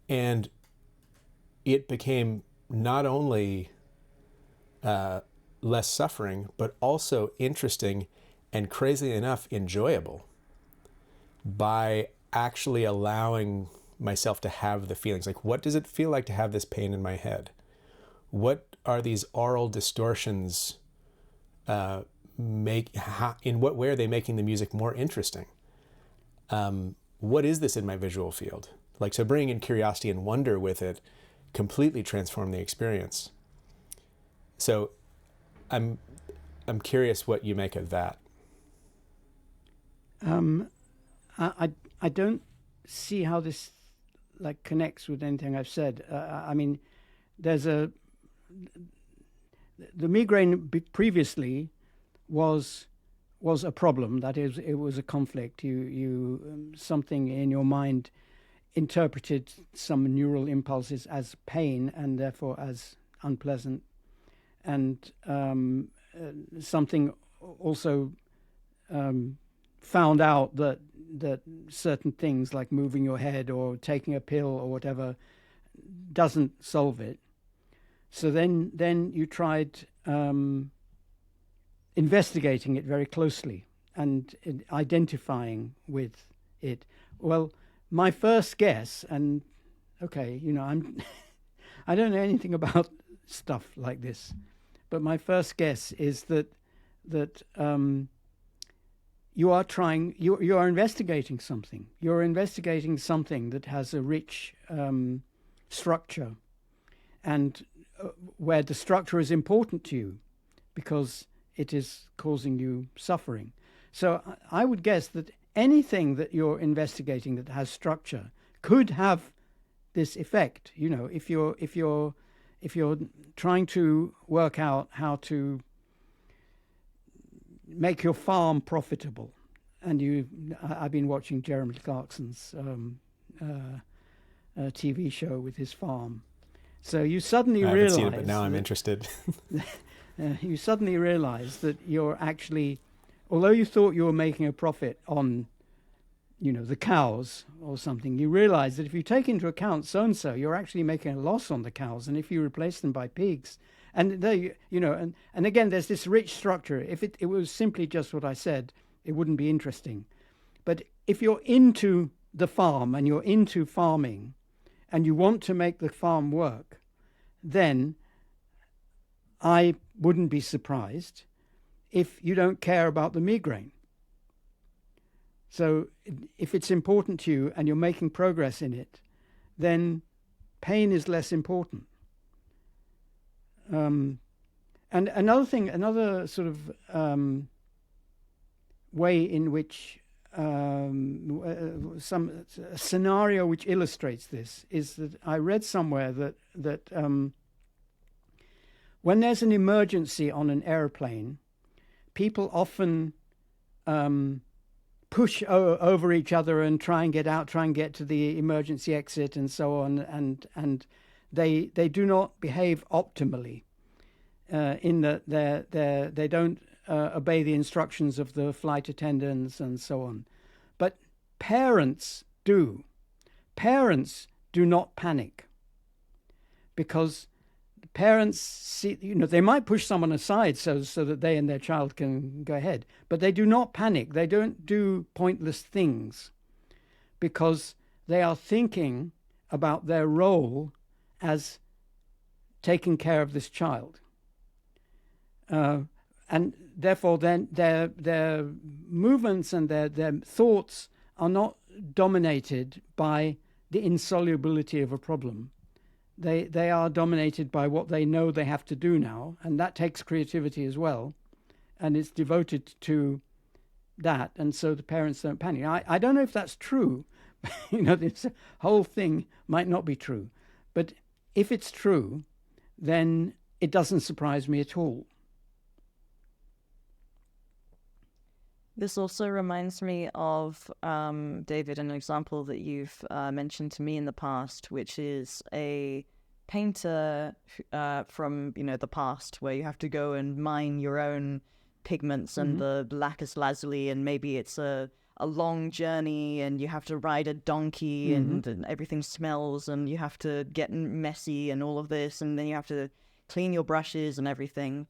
And it became not only less suffering, but also interesting and, crazily enough, enjoyable by actually allowing myself to have the feelings. Like, what does it feel like to have this pain in my head? What are these aural distortions in what way are they making the music more interesting? What is this in my visual field? Like, so bringing in curiosity and wonder with it completely transformed the experience. So I'm curious what you make of that.
I don't see how this connects with anything I've said. I mean, there's the migraine previously was a problem. That is, it was a conflict. You something in your mind interpreted some neural impulses as pain and therefore as unpleasant, and something also found out that certain things like moving your head or taking a pill or whatever doesn't solve it. So then you tried investigating it very closely and identifying with it. Well, my first guess, and okay, I don't know anything about stuff like this, but my first guess is that you are investigating something. You're investigating something that has a rich structure, and where the structure is important to you because it is causing you suffering. So I would guess that anything that you're investigating that has structure could have this effect. If you're trying to work out how to make your farm profitable, and I've been watching Jeremy Clarkson's TV show with his farm. So you suddenly realize, I haven't seen it,
but now I'm interested.
You suddenly realize that you're actually, although you thought you were making a profit on, the cows or something, you realize that if you take into account so-and-so, you're actually making a loss on the cows. And if you replace them by pigs, and they, and again, there's this rich structure. If it was simply just what I said, it wouldn't be interesting. But if you're into the farm and you're into farming and you want to make the farm work, then I wouldn't be surprised if you don't care about the migraine. So if it's important to you and you're making progress in it, then pain is less important. And another sort of way in which some scenario which illustrates this is that I read somewhere that when there's an emergency on an airplane, people often push over each other and try and get out, try and get to the emergency exit and so on, and they do not behave optimally in that they don't obey the instructions of the flight attendants and so on. But parents do. Parents do not panic, because parents see, they might push someone aside so that they and their child can go ahead, but they do not panic. They don't do pointless things, because they are thinking about their role as taking care of this child. And therefore, then their movements and their thoughts are not dominated by the insolubility of a problem. They are dominated by what they know they have to do now, and that takes creativity as well, and it's devoted to that, and so the parents don't panic. I don't know if that's true. This whole thing might not be true, but if it's true, then it doesn't surprise me at all.
This also reminds me of, David, an example that you've mentioned to me in the past, which is a painter from, the past, where you have to go and mine your own pigments and the lapis lazuli, and maybe it's a long journey and you have to ride a donkey and everything smells and you have to get messy and all of this, and then you have to clean your brushes and everything.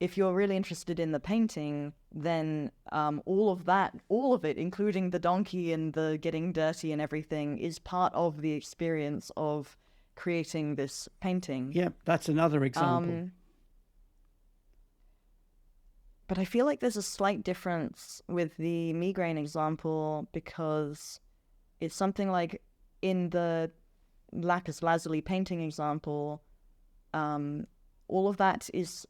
If you're really interested in the painting, then all of it, including the donkey and the getting dirty and everything, is part of the experience of creating this painting.
Yeah, that's another example.
But I feel like there's a slight difference with the migraine example, because it's something like in the lapis lazuli painting example, all of that is...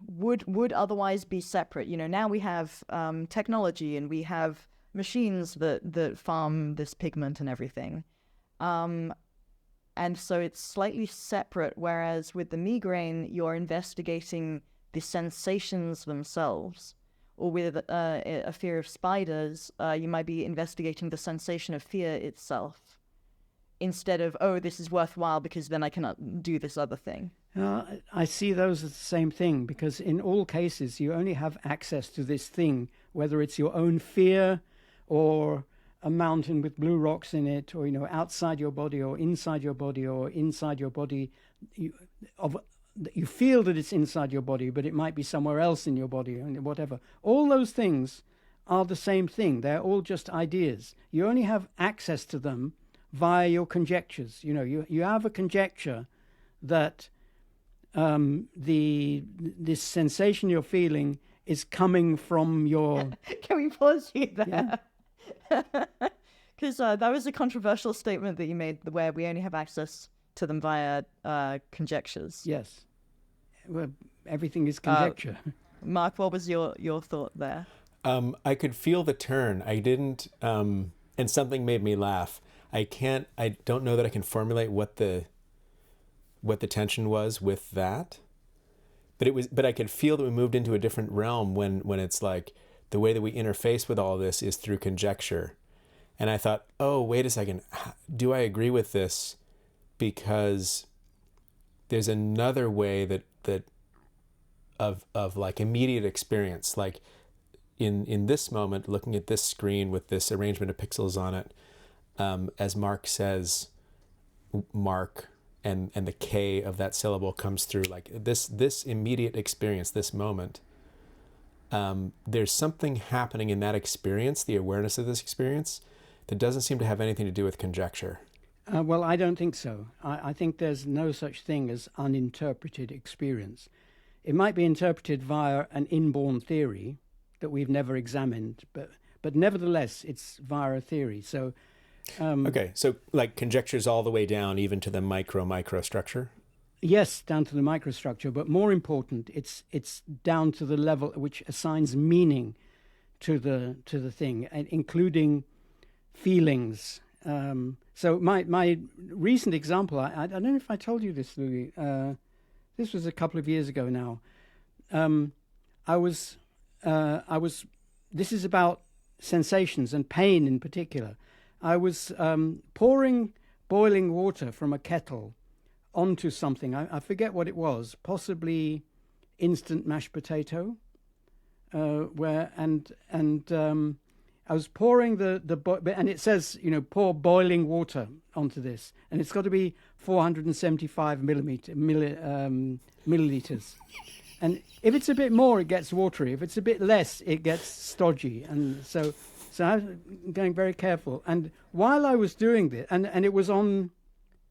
would otherwise be separate. Now we have technology and we have machines that farm this pigment and everything. And so it's slightly separate, whereas with the migraine, you're investigating the sensations themselves, or with a fear of spiders, you might be investigating the sensation of fear itself instead of, oh, this is worthwhile because then I cannot do this other thing.
I see those as the same thing, because in all cases you only have access to this thing, whether it's your own fear or a mountain with blue rocks in it, or outside your body or inside your body, or inside your body. You feel that it's inside your body, but it might be somewhere else in your body, and whatever. All those things are the same thing. They're all just ideas. You only have access to them via your conjectures. You have a conjecture that this sensation you're feeling is coming from your...
Can we pause you there? Because that was a controversial statement that you made, where we only have access to them via conjectures.
Yes. Well, everything is conjecture.
Mark, what was your thought there?
I could feel the turn. I didn't, and something made me laugh. I don't know that I can formulate what the tension was with that, but I could feel that we moved into a different realm when it's like the way that we interface with all this is through conjecture. And I thought, oh, wait a second, do I agree with this? Because there's another way that of like immediate experience, like in this moment, looking at this screen with this arrangement of pixels on it, as Mark says, Mark, and the K of that syllable comes through, like this immediate experience, this moment. There's something happening in that experience, the awareness of this experience, that doesn't seem to have anything to do with conjecture.
Well, I don't think so. I think there's no such thing as uninterpreted experience. It might be interpreted via an inborn theory that we've never examined, but nevertheless, it's via a theory. So,
okay, so like conjectures all the way down, even to the micro structure.
Yes, down to the microstructure, but more important, it's down to the level which assigns meaning to the thing, including feelings. So my recent example, I don't know if I told you this, Lulie. This was a couple of years ago now. I was. This is about sensations and pain in particular. I was pouring boiling water from a kettle onto something. I forget what it was. Possibly instant mashed potato. I was pouring and it says, pour boiling water onto this, and it's got to be 475 milliliters. And if it's a bit more, it gets watery. If it's a bit less, it gets stodgy. And so I was going very careful. And while I was doing this, and it was on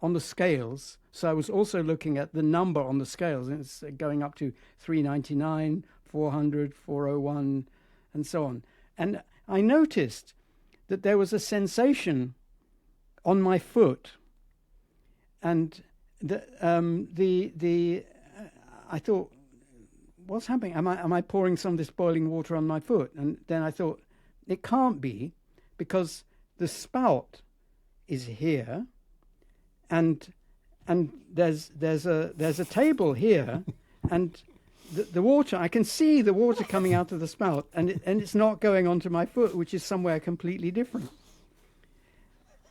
the scales, so I was also looking at the number on the scales, and it's going up to 399, 400, 401, and so on. And I noticed that there was a sensation on my foot, and I thought, what's happening? Am I pouring some of this boiling water on my foot? And then I thought, it can't be, because the spout is here, and there's a table here, and the water, I can see the water coming out of the spout, and it's not going onto my foot, which is somewhere completely different.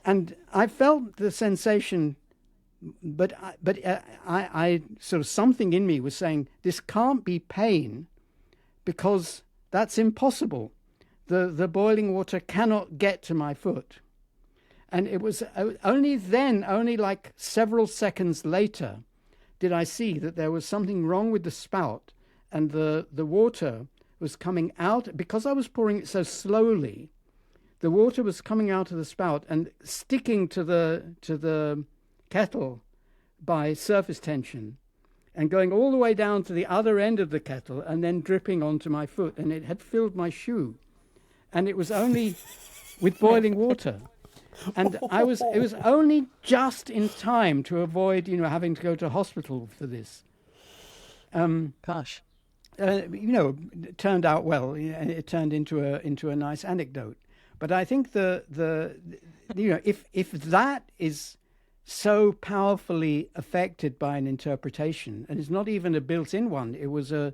And I felt the sensation, but I sort of, something in me was saying, this can't be pain, because that's impossible. The boiling water cannot get to my foot. And it was only like several seconds later, did I see that there was something wrong with the spout, and the water was coming out. Because I was pouring it so slowly, the water was coming out of the spout and sticking to the kettle by surface tension, and going all the way down to the other end of the kettle, and then dripping onto my foot, and it had filled my shoe, and it was only with boiling water. And it was only just in time to avoid, having to go to hospital for this.
Gosh.
It turned out well. It turned into a nice anecdote. But I think if that is so powerfully affected by an interpretation, and it's not even a built-in one, it was a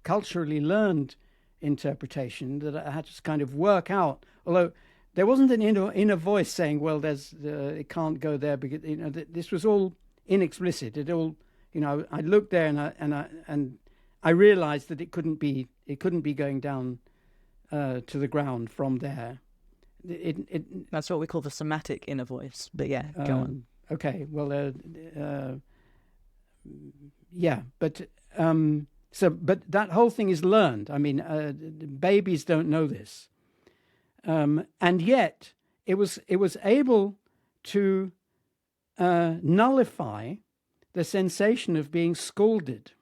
culturally learned interpretation that I had to kind of work out. Although there wasn't an inner voice saying, "Well, it can't go there," because this was all inexplicit. It all, I looked there and I realized that it couldn't be going down to the ground from there.
That's what we call the somatic inner voice. But yeah, go on.
Okay, well, yeah, but but that whole thing is learned. I mean, babies don't know this, and yet it was able to nullify the sensation of being scolded.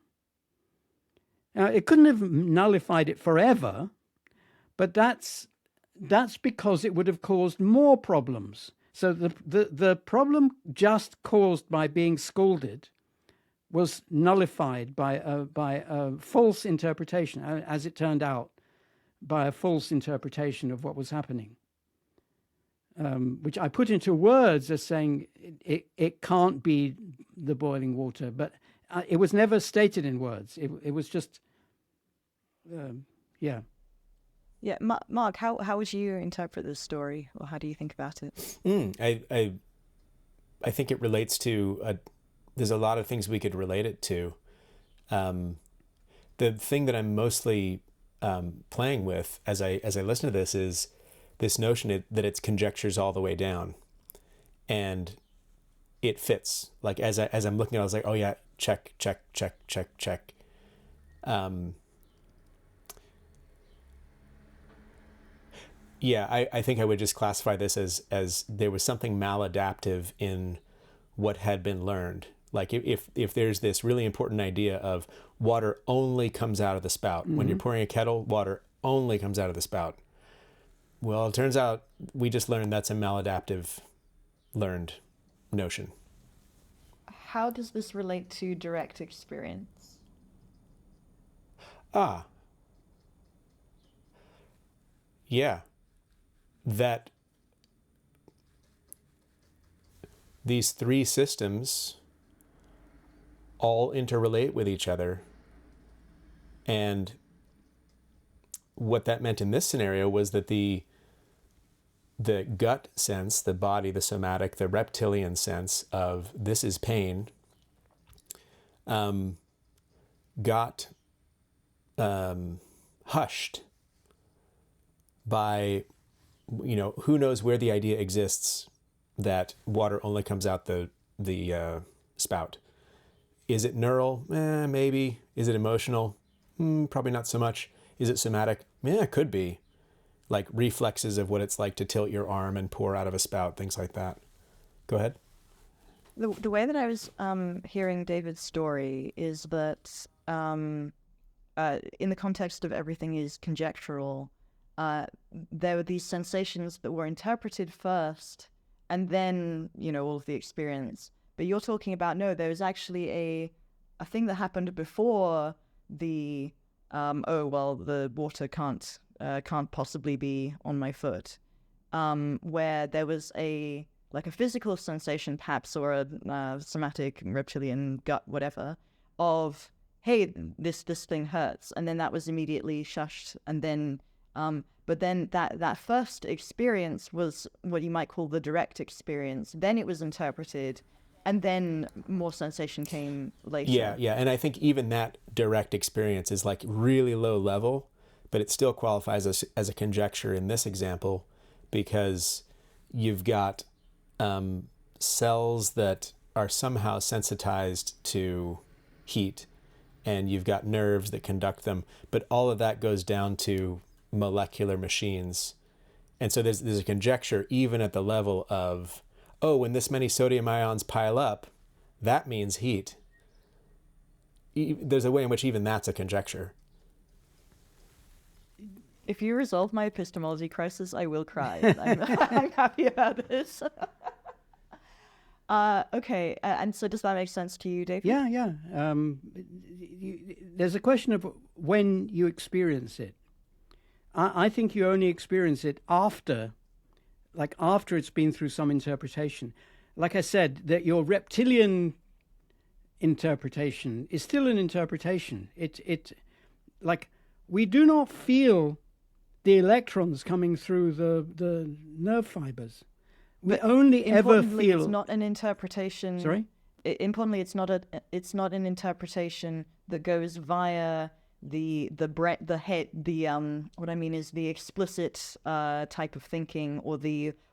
Now, it couldn't have nullified it forever, but that's because it would have caused more problems. So the problem just caused by being scolded was nullified by a false interpretation, as it turned out, by a false interpretation of what was happening, which I put into words as saying it can't be the boiling water, but it was never stated in words. It was just, yeah.
Yeah, Mark, how would you interpret this story, or how do you think about it?
I think it relates to there's a lot of things we could relate it to. The thing that I'm mostly playing with as I listen to this is this notion that it's conjectures all the way down, and it fits. Like as I'm looking at it, I was like, oh yeah, check. Yeah, I think I would just classify this as there was something maladaptive in what had been learned. Like if there's this really important idea of water only comes out of the spout. Mm-hmm. When you're pouring a kettle, water only comes out of the spout. Well, it turns out we just learned that's a maladaptive learned notion.
How does this relate to direct experience?
Yeah. That these three systems all interrelate with each other. And what that meant in this scenario was that the gut sense, the body, the somatic, the reptilian sense of this is pain, got hushed by, who knows where the idea exists that water only comes out the spout. Is it neural? Maybe. Is it emotional? Probably not so much. Is it somatic? Yeah, it could be. Like reflexes of what it's like to tilt your arm and pour out of a spout, things like that. Go ahead.
The way that I was hearing David's story is that in the context of everything is conjectural, there were these sensations that were interpreted first, and then, all of the experience. But you're talking about, no, there was actually a thing that happened before the, the water can't possibly be on my foot, where there was a physical sensation, perhaps, or a somatic, reptilian, gut, whatever, of, hey, this thing hurts, and then that was immediately shushed, and then, but then that first experience was what you might call the direct experience. Then it was interpreted, and then more sensation came later.
Yeah, and I think even that direct experience is like really low level, but it still qualifies as a conjecture in this example, because you've got cells that are somehow sensitized to heat, and you've got nerves that conduct them, but all of that goes down to molecular machines. And so there's a conjecture even at the level of, when this many sodium ions pile up, that means heat. There's a way in which even that's a conjecture.
If you resolve my epistemology crisis, I will cry. I'm happy about this. Okay, and so does that make sense to you, David?
Yeah. There's a question of when you experience it. I think you only experience it after it's been through some interpretation. Like I said, that your reptilian interpretation is still an interpretation. we do not feel the electrons coming through the nerve fibers. We only ever feel.
It's not an interpretation.
Sorry?
Importantly, it's not an interpretation that goes via the head. What I mean is the explicit type of thinking,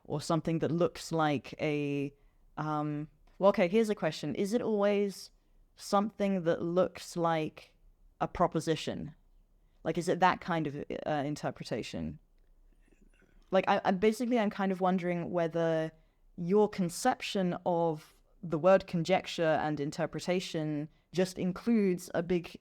or something that looks like a. Well, okay. Here's a question: is it always something that looks like a proposition? Like, is it that kind of interpretation? Like, I'm kind of wondering whether your conception of the word conjecture and interpretation just includes a big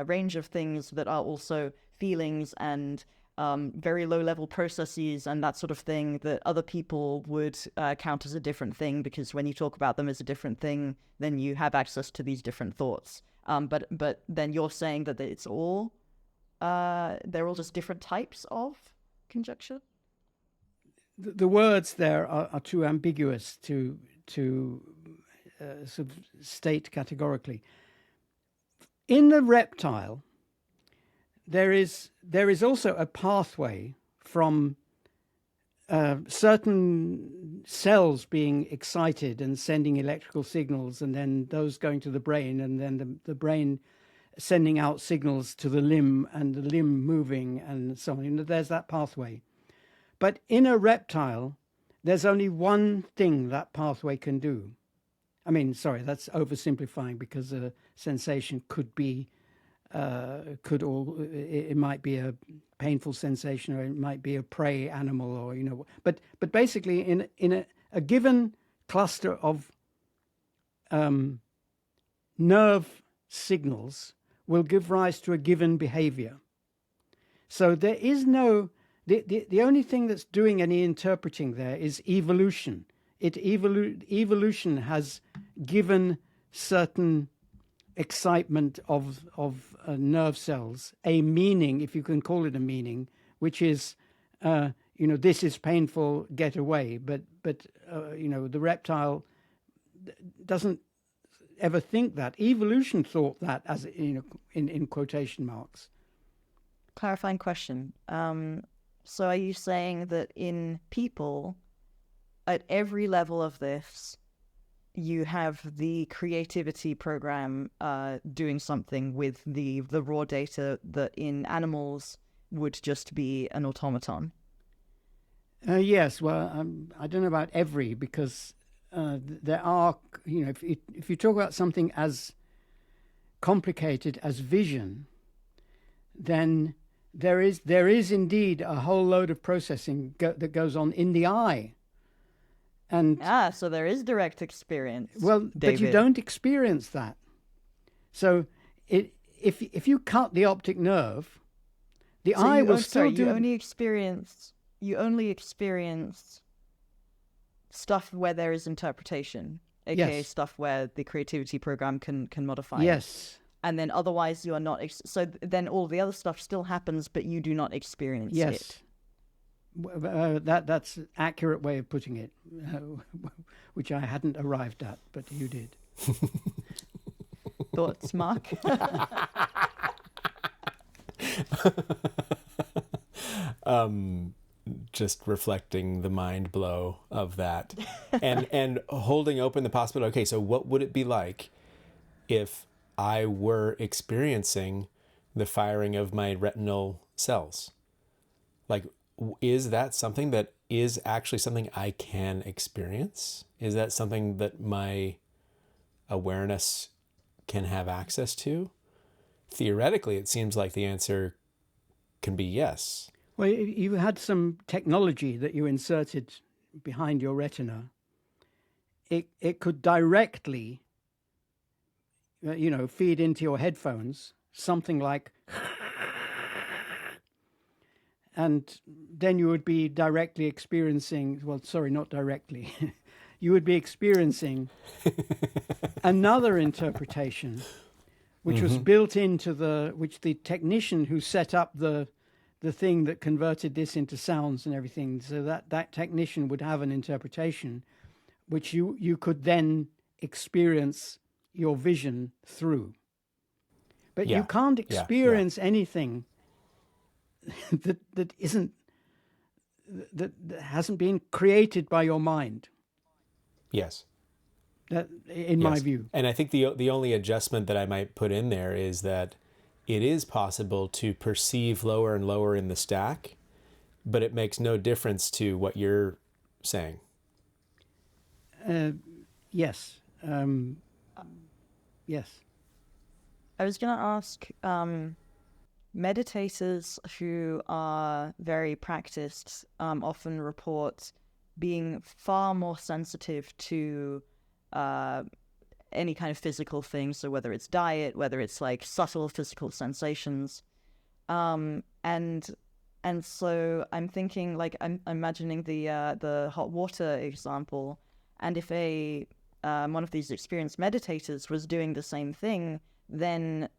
range of things that are also feelings and very low-level processes and that sort of thing that other people would count as a different thing, because when you talk about them as a different thing, then you have access to these different thoughts. But then you're saying that it's all they're all just different types of conjecture?
The words there are too ambiguous to sort of state categorically. In the reptile, there is also a pathway from certain cells being excited and sending electrical signals, and then those going to the brain, and then the brain sending out signals to the limb, and the limb moving, and so on. There's that pathway. But in a reptile, there's only one thing that pathway can do. I mean, sorry, that's oversimplifying, because a sensation could be, it might be a painful sensation, or it might be a prey animal, or, but basically in a given cluster of nerve signals will give rise to a given behavior. So there is no, the only thing that's doing any interpreting there is evolution. Evolution has given certain excitement of nerve cells a meaning, if you can call it a meaning, which is, this is painful, get away. But the reptile doesn't ever think that. Evolution thought that, as in quotation marks.
Clarifying question. So are you saying that in people, at every level of this, you have the creativity program doing something with the raw data that in animals would just be an automaton?
Yes. Well, I don't know about every, because there are, if you talk about something as complicated as vision, then there is indeed a whole load of processing that goes on in the eye. And
so there is direct experience.
Well,
David.
But you don't experience that. So if you cut the optic nerve, the eye will still do.
You only experience stuff where there is interpretation, aka
Yes.
stuff where the creativity program can modify.
Yes.
And then otherwise you are not. So then all the other stuff still happens, but you do not experience
Yes.
it.
That's an accurate way of putting it, which I hadn't arrived at, but you did.
Thoughts, Mark?
Just reflecting the mind blow of that, and holding open the possibility. Okay, so what would it be like if I were experiencing the firing of my retinal cells? Like, is that something that is actually something I can experience? Is that something that my awareness can have access to? Theoretically, it seems like the answer can be yes.
Well, you had some technology that you inserted behind your retina. It could directly, feed into your headphones, something like, and then you would be directly experiencing, well, sorry, not directly. You would be experiencing another interpretation, which was built into which the technician who set up the thing that converted this into sounds and everything, so that technician would have an interpretation which you could then experience your vision through. But you can't experience anything that isn't that hasn't been created by your mind.
Yes.
That, in my view.
And I think the only adjustment that I might put in there is that it is possible to perceive lower and lower in the stack, but it makes no difference to what you're saying.
Yes. Yes.
I was going to ask, meditators who are very practiced often report being far more sensitive to any kind of physical thing. So whether it's diet, whether it's like subtle physical sensations, and so I'm thinking, like, I'm imagining the hot water example, and if one of these experienced meditators was doing the same thing, then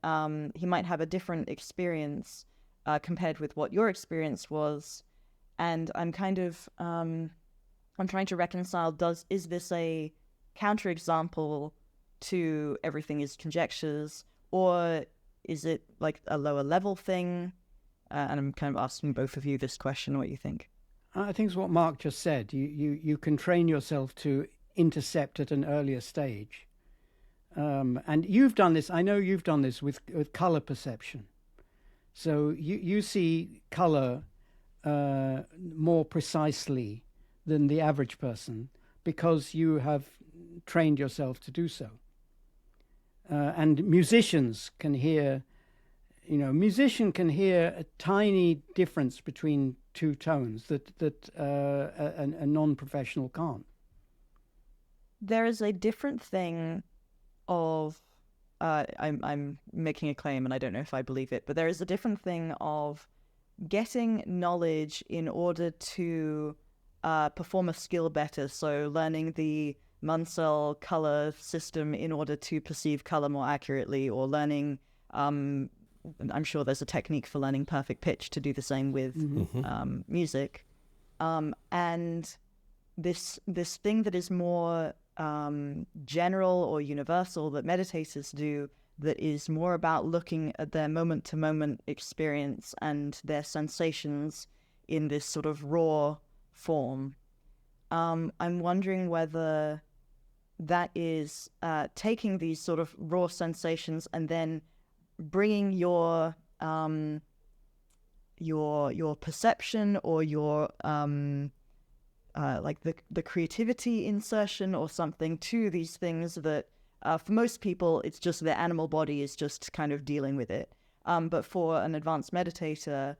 he might have a different experience compared with what your experience was. And I'm kind of I'm trying to reconcile, is this a counterexample to everything is conjectures, or is it like a lower level thing? And I'm kind of asking both of you this question, what you think.
I think it's what Mark just said. You can train yourself to intercept at an earlier stage. And you've done this, I know you've done this with color perception. So you see color more precisely than the average person because you have trained yourself to do so. And musicians can hear, musician can hear a tiny difference between two tones that a non-professional can't.
There is a different thing of, I'm making a claim and I don't know if I believe it, but there is a different thing of getting knowledge in order to perform a skill better. So learning the Munsell color system in order to perceive color more accurately, or learning, I'm sure there's a technique for learning perfect pitch to do the same with music. And this thing that is more general or universal that meditators do, that is more about looking at their moment-to-moment experience and their sensations in this sort of raw form. I'm wondering whether that is taking these sort of raw sensations and then bringing your perception or your like the creativity insertion or something to these things that for most people it's just their animal body is just kind of dealing with it. But for an advanced meditator,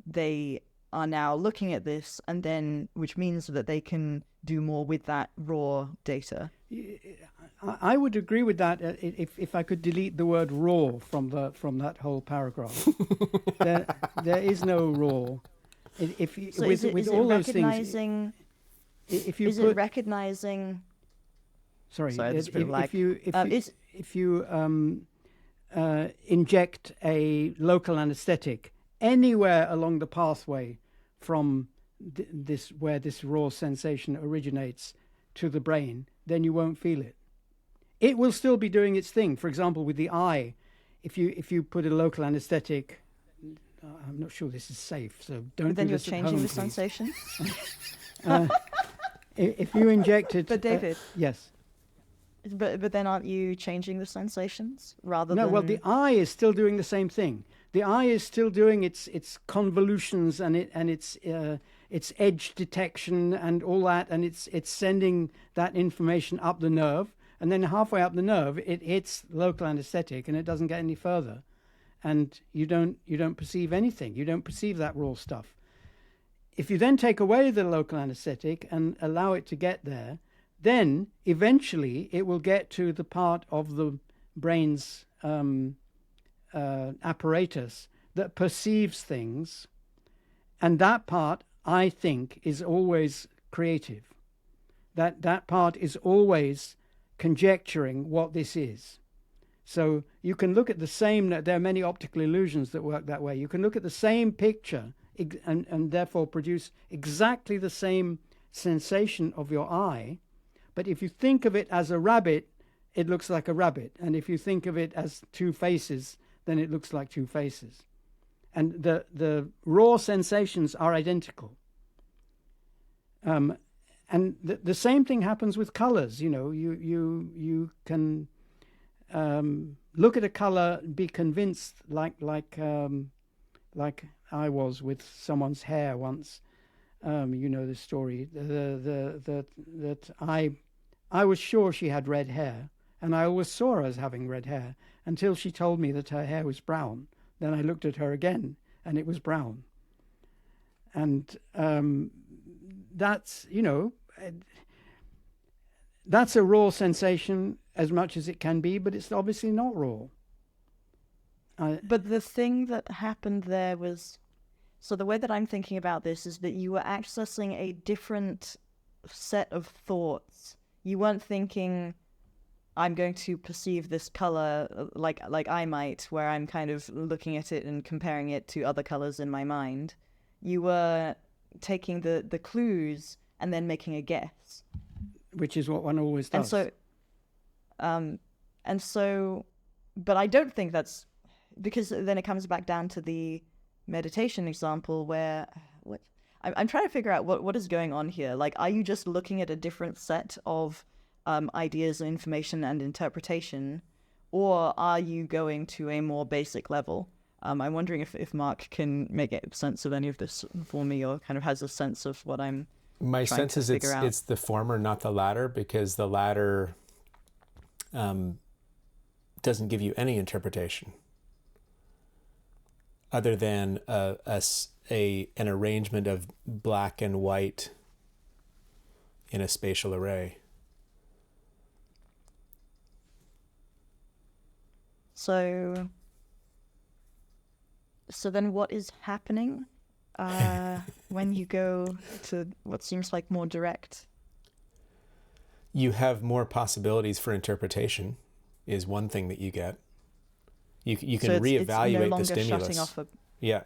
they are now looking at this, and then which means that they can do more with that raw data.
I would agree with that if I could delete the word raw from that whole paragraph. there is no raw. With all those things, if you put
recognizing? Sorry,
if you inject a local anesthetic anywhere along the pathway from where this raw sensation originates to the brain, then you won't feel it. It will still be doing its thing. For example, with the eye, if you put a local anesthetic, I'm not sure this is safe, so don't.
Then
do
you're
this
changing
home,
the
please.
sensation.
If you inject it,
but David,
yes. But
then aren't you changing the sensations rather
no,
than?
No, well, the eye is still doing the same thing. The eye is still doing its convolutions and its edge detection and all that, and it's sending that information up the nerve, and then halfway up the nerve, it hits local anesthetic, and it doesn't get any further, and you don't perceive anything. You don't perceive that raw stuff. If you then take away the local anesthetic and allow it to get there, then eventually it will get to the part of the brain's apparatus that perceives things, and that part, I think, is always creative. That part is always conjecturing what this is. So you can look at the same, there are many optical illusions that work that way. You can look at the same picture and therefore produce exactly the same sensation of your eye, but if you think of it as a rabbit, it looks like a rabbit, and if you think of it as two faces, then it looks like two faces. and the raw sensations are identical. And the same thing happens with colors. You can look at a color, be convinced, like I was with someone's hair once. You know the story. That I was sure she had red hair, and I always saw her as having red hair until she told me that her hair was brown. Then I looked at her again, and it was brown. And that's that's a raw sensation as much as it can be, but it's obviously not raw.
But the thing that happened there was, so the way that I'm thinking about this is that you were accessing a different set of thoughts. You weren't thinking, I'm going to perceive this color like I might, where I'm kind of looking at it and comparing it to other colors in my mind. You were taking the clues and then making a guess. Which
is what one always does.
And so, but I don't think that's, because then it comes back down to the meditation example where, I'm trying to figure out what is going on here. Like, are you just looking at a different set of ideas and information and interpretation, or are you going to a more basic level? I'm wondering if Mark can make sense of any of this for me, or kind of has a sense of what I'm
My sense is it's the former, not the latter, because the latter doesn't give you any interpretation other than an arrangement of black and white in a spatial array.
So then what is happening when you go to what seems like more direct?
You have more possibilities for interpretation is one thing that you get. You can reevaluate the stimulus. Yeah.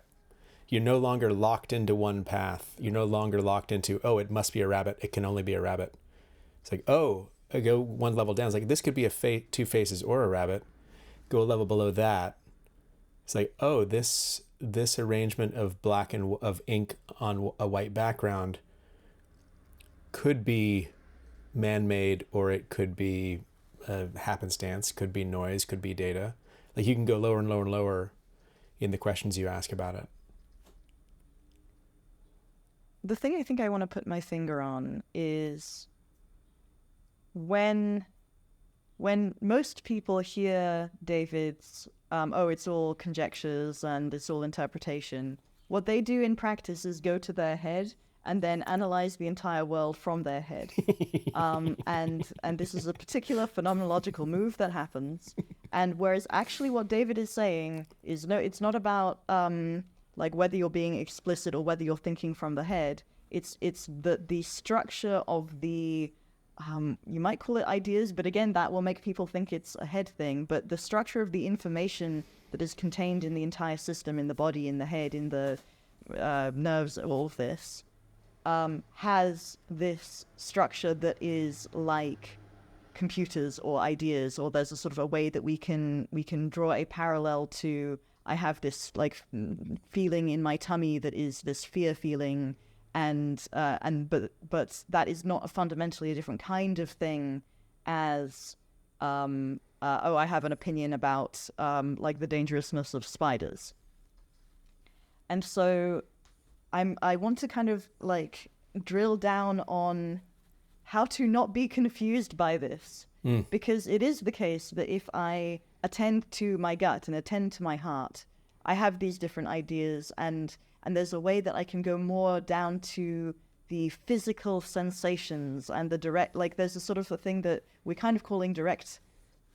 You're no longer locked into one path. You're no longer locked into, oh, it must be a rabbit. It can only be a rabbit. It's like, oh, I go one level down. It's like, this could be two faces or a rabbit. Go a level below that. It's like, oh, this arrangement of black and of ink on a white background could be man-made, or it could be happenstance, could be noise, could be data. Like, you can go lower and lower and lower in the questions you ask about it.
The thing I think I want to put my finger on is when most people hear David's, it's all conjectures and it's all interpretation, what they do in practice is go to their head and then analyze the entire world from their head. And this is a particular phenomenological move that happens. And whereas actually what David is saying is, no, it's not about like whether you're being explicit or whether you're thinking from the head. It's the structure of the, you might call it ideas, but again, that will make people think it's a head thing. But the structure of the information that is contained in the entire system, in the body, in the head, in the nerves, all of this, has this structure that is like computers or ideas, or there's a sort of a way that we can draw a parallel to, I have this like feeling in my tummy that is this fear feeling, but that is not fundamentally a different kind of thing as I have an opinion about like the dangerousness of spiders. And so I want to kind of like drill down on how to not be confused by this, because it is the case that if I attend to my gut and attend to my heart, I have these different ideas, and there's a way that I can go more down to the physical sensations and the direct, like there's a sort of a thing that we're kind of calling direct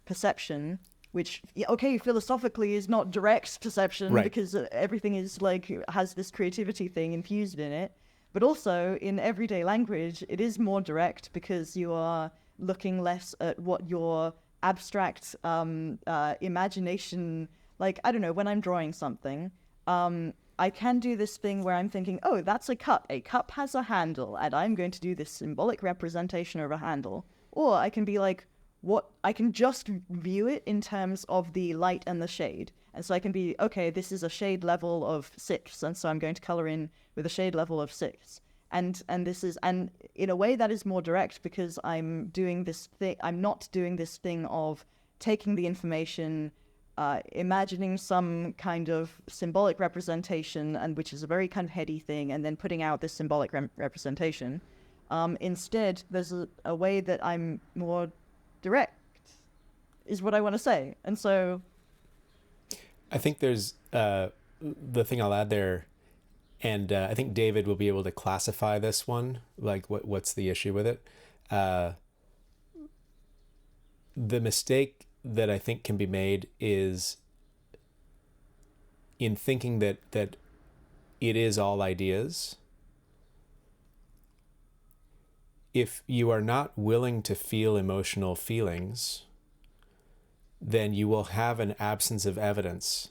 perception, which, okay, philosophically is not direct perception, right, because everything is like, has this creativity thing infused in it. But also in everyday language, it is more direct because you are looking less at what your abstract imagination, like, I don't know, when I'm drawing something, I can do this thing where I'm thinking, oh, that's a cup. A cup has a handle, and I'm going to do this symbolic representation of a handle. Or I can be like, what I can just view it in terms of the light and the shade. And so I can be, okay, this is a shade level of 6, and so I'm going to color in with a shade level of 6. And this is, and in a way that is more direct, because I'm doing this thing, I'm not doing this thing of taking the information, imagining some kind of symbolic representation, and which is a very kind of heady thing, and then putting out this symbolic representation. Instead, there's a way that I'm more direct, is what I want to say. And so
I think there's the thing I'll add there, and I think David will be able to classify this one, like what's the issue with it. The mistake that I think can be made is in thinking that it is all ideas. If you are not willing to feel emotional feelings, then you will have an absence of evidence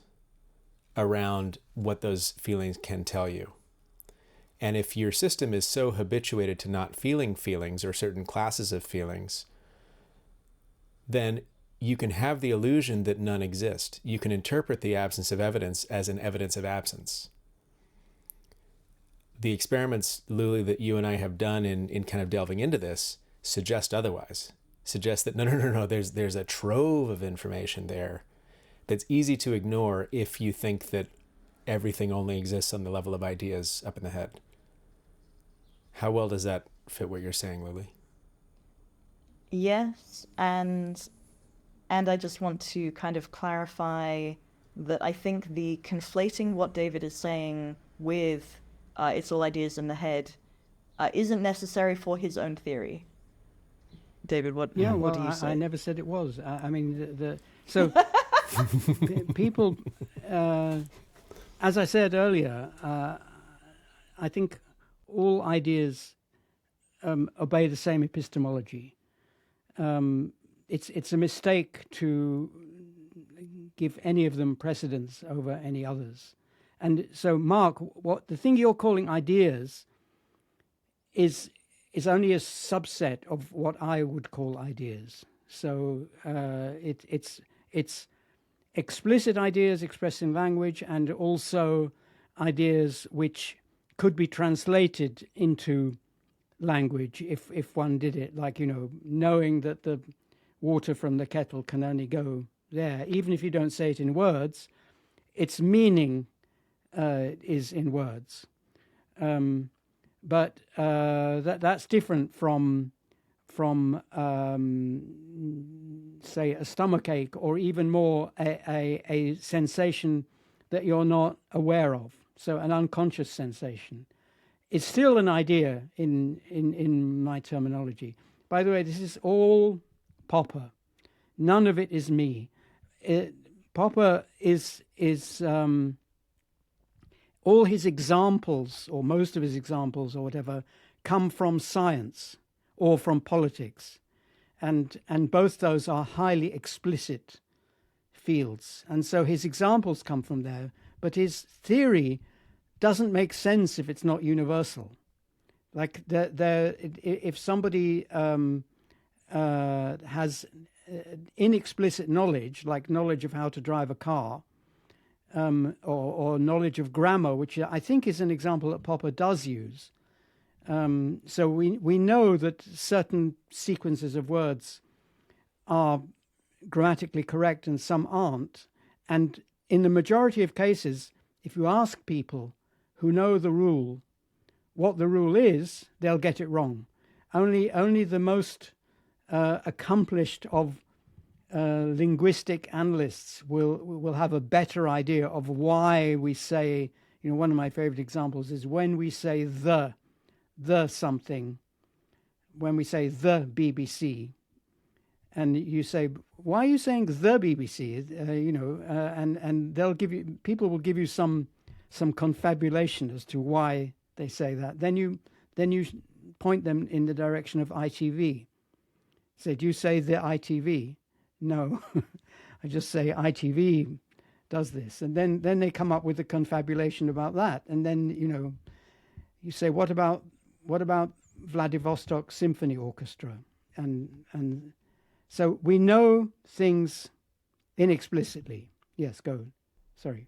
around what those feelings can tell you. And if your system is so habituated to not feeling feelings or certain classes of feelings, then you can have the illusion that none exist. You can interpret the absence of evidence as an evidence of absence. The experiments, Lulie, that you and I have done in kind of delving into this suggest otherwise. Suggest that no, there's a trove of information there that's easy to ignore if you think that everything only exists on the level of ideas up in the head. How well does that fit what you're saying, Lulie?
yes, and I just want to kind of clarify that I think the conflating what David is saying with it's all ideas in the head isn't necessary for his own theory. David, what do you say?
I never said it was. I mean, so people, as I said earlier, I think all ideas obey the same epistemology. It's a mistake to give any of them precedence over any others. And so, Mark, what the thing you're calling ideas is only a subset of what I would call ideas. So it's explicit ideas expressed in language, and also ideas which could be translated into language if one did it, like, knowing that the water from the kettle can only go there. Even if you don't say it in words, its meaning is in words. But that's different from say, a stomachache, or even more a sensation that you're not aware of. So an unconscious sensation. It's still an idea in my terminology. By the way, this is all Popper. None of it is me. Popper is all his examples, or most of his examples, or whatever, come from science or from politics, and both those are highly explicit fields, and so his examples come from there. But his theory doesn't make sense if it's not universal. Like if somebody has inexplicit knowledge, like knowledge of how to drive a car, or knowledge of grammar, which I think is an example that Popper does use. So we know that certain sequences of words are grammatically correct and some aren't. And in the majority of cases, if you ask people who know the rule what the rule is, they'll get it wrong. Only the most accomplished of linguistic analysts will have a better idea of why we say, one of my favorite examples is when we say the something, when we say the BBC, and you say, why are you saying the BBC? And they'll people will give you some confabulation as to why they say that. Then you point them in the direction of ITV. Say, do you say the ITV? No, I just say ITV does this. And then they come up with a confabulation about that. And then, you say, what about Vladivostok Symphony Orchestra? And So we know things inexplicitly. Yes, go. Sorry.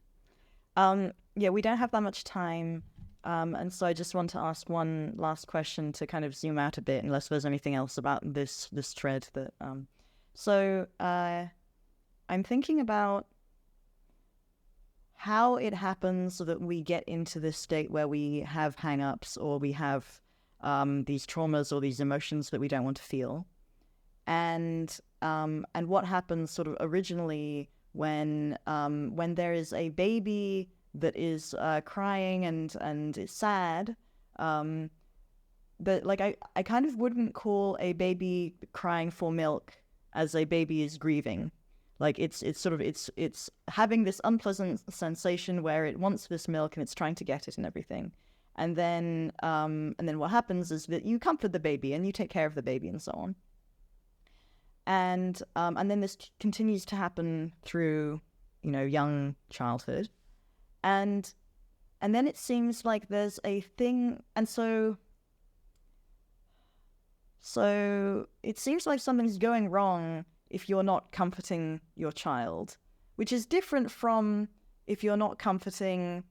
Yeah, we don't have that much time. And so I just want to ask one last question to kind of zoom out a bit, unless there's anything else about this thread that. So I'm thinking about how it happens that we get into this state where we have hang-ups or we have these traumas or these emotions that we don't want to feel, and what happens sort of originally when there is a baby that is crying and is sad. But like I kind of wouldn't call a baby crying for milk as a baby is grieving. Like it's having this unpleasant sensation where it wants this milk and it's trying to get it and everything. And then what happens is that you comfort the baby and you take care of the baby and so on. And then this continues to happen through, young childhood. And then it seems like there's a thing, and so it seems like something's going wrong if you're not comforting your child, which is different from if you're not comforting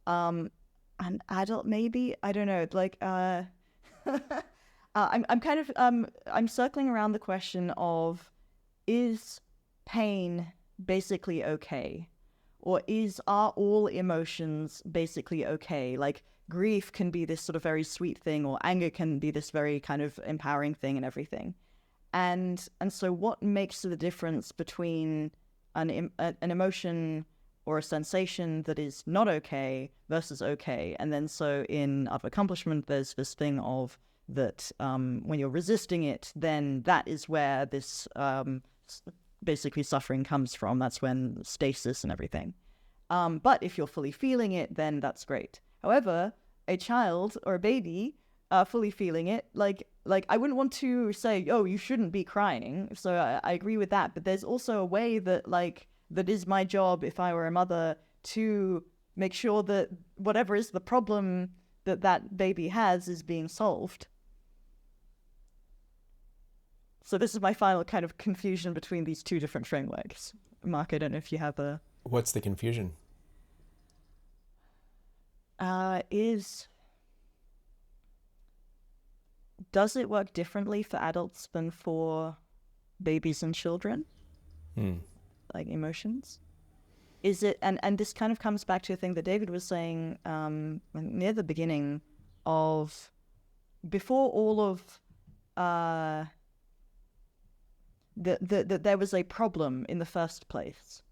an adult, maybe. I don't know. Like, I'm kind of I'm circling around the question of, is pain basically okay? Or are all emotions basically okay? Like, grief can be this sort of very sweet thing, or anger can be this very kind of empowering thing and everything. And so what makes the difference between an emotion or a sensation that is not okay versus okay? And then so in Of Accomplishment, there's this thing of that when you're resisting it, then that is where this basically suffering comes from. That's when stasis and everything. But if you're fully feeling it, then that's great. However, a child or a baby fully feeling it, like I wouldn't want to say, oh, you shouldn't be crying. So I agree with that. But there's also a way that that is my job if I were a mother, to make sure that whatever is the problem that baby has is being solved. So this is my final kind of confusion between these two different frameworks. Mark, I don't know if you have a...
What's the confusion?
Does it work differently for adults than for babies and children? Like emotions? Is it, and this kind of comes back to a thing that David was saying near the beginning of, before all of that there was a problem in the first place.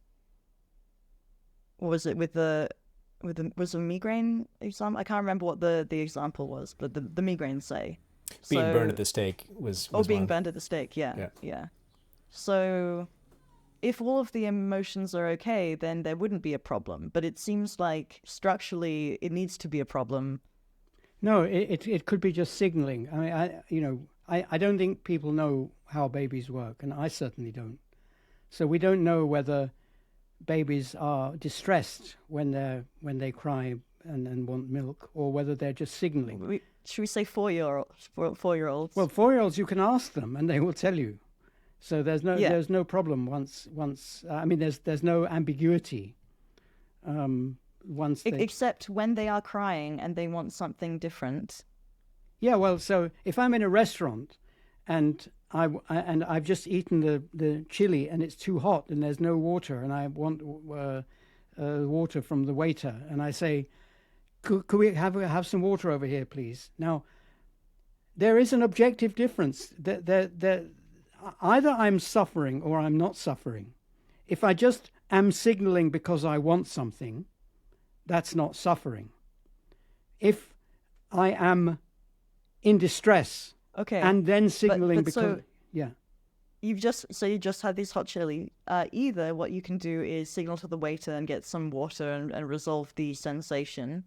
Or was it was a migraine example? I can't remember what the example was, but the migraines say.
Being burned at the stake was
being
one.
burned at the stake, yeah. So if all of the emotions are okay, then there wouldn't be a problem. But it seems like structurally it needs to be a problem.
No, it could be just signaling. I mean, I don't think people know how babies work, and I certainly don't. So we don't know whether babies are distressed when they cry and want milk, or whether they're just signaling.
Should we say 4-year-olds? 4-year-olds.
Well, 4-year-olds, you can ask them, and they will tell you. So there's no problem once. I mean, there's no ambiguity.
Except when they are crying and they want something different.
Yeah, well, so if I'm in a restaurant and I've just eaten the chili and it's too hot and there's no water, and I want water from the waiter, and I say, could we have some water over here, please? Now, there is an objective difference. Either I'm suffering or I'm not suffering. If I just am signaling because I want something, that's not suffering. If I am in distress,
okay,
and then signaling because
you just had this hot chili. Either what you can do is signal to the waiter and get some water and resolve the sensation,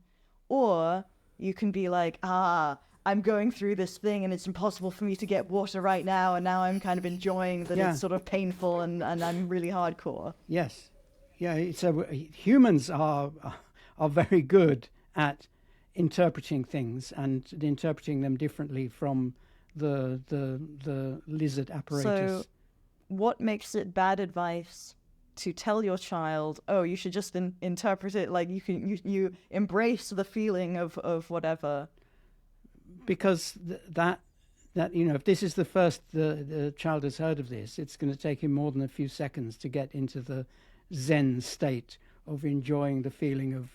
or you can be like, I'm going through this thing and it's impossible for me to get water right now, and now I'm kind of enjoying that it's sort of painful and I'm really hardcore.
Yes. Yeah, so humans are very good at interpreting things and interpreting them differently from the lizard apparatus.
what makes it bad advice to tell your child, oh, you should just interpret it like you embrace the feeling of whatever?
Because that if this is the first the child has heard of this, it's going to take him more than a few seconds to get into the Zen state of enjoying the feeling of.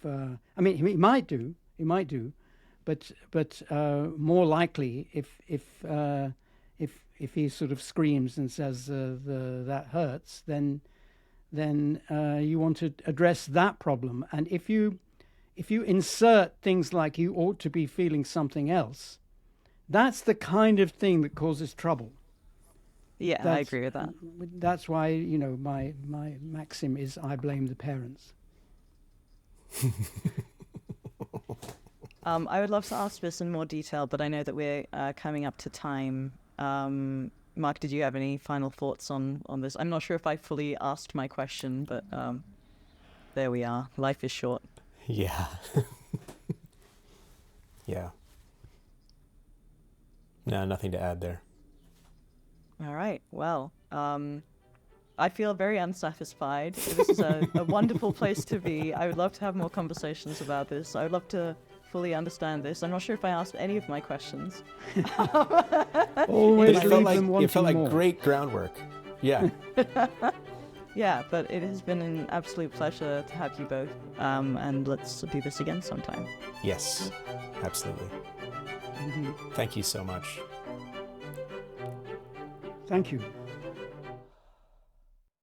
I mean, he might do, but more likely if he sort of screams and says that hurts, then you want to address that problem. And if you insert things like you ought to be feeling something else, that's the kind of thing that causes trouble.
Yeah, I agree with that.
That's why, my maxim is I blame the parents.
I would love to ask this in more detail, but I know that we're coming up to time. Mark, did you have any final thoughts on this? I'm not sure if I fully asked my question, but there we are. Life is short.
Yeah. Yeah. No, nothing to add there.
All right. Well, I feel very unsatisfied. This is a wonderful place to be. I would love to have more conversations about this. I would love to fully understand this. I'm not sure if I asked any of my questions.
Always
it felt like
more.
Great groundwork. Yeah.
Yeah, but it has been an absolute pleasure to have you both. And let's do this again sometime.
Yes, absolutely.
Indeed.
Thank you so much.
Thank you.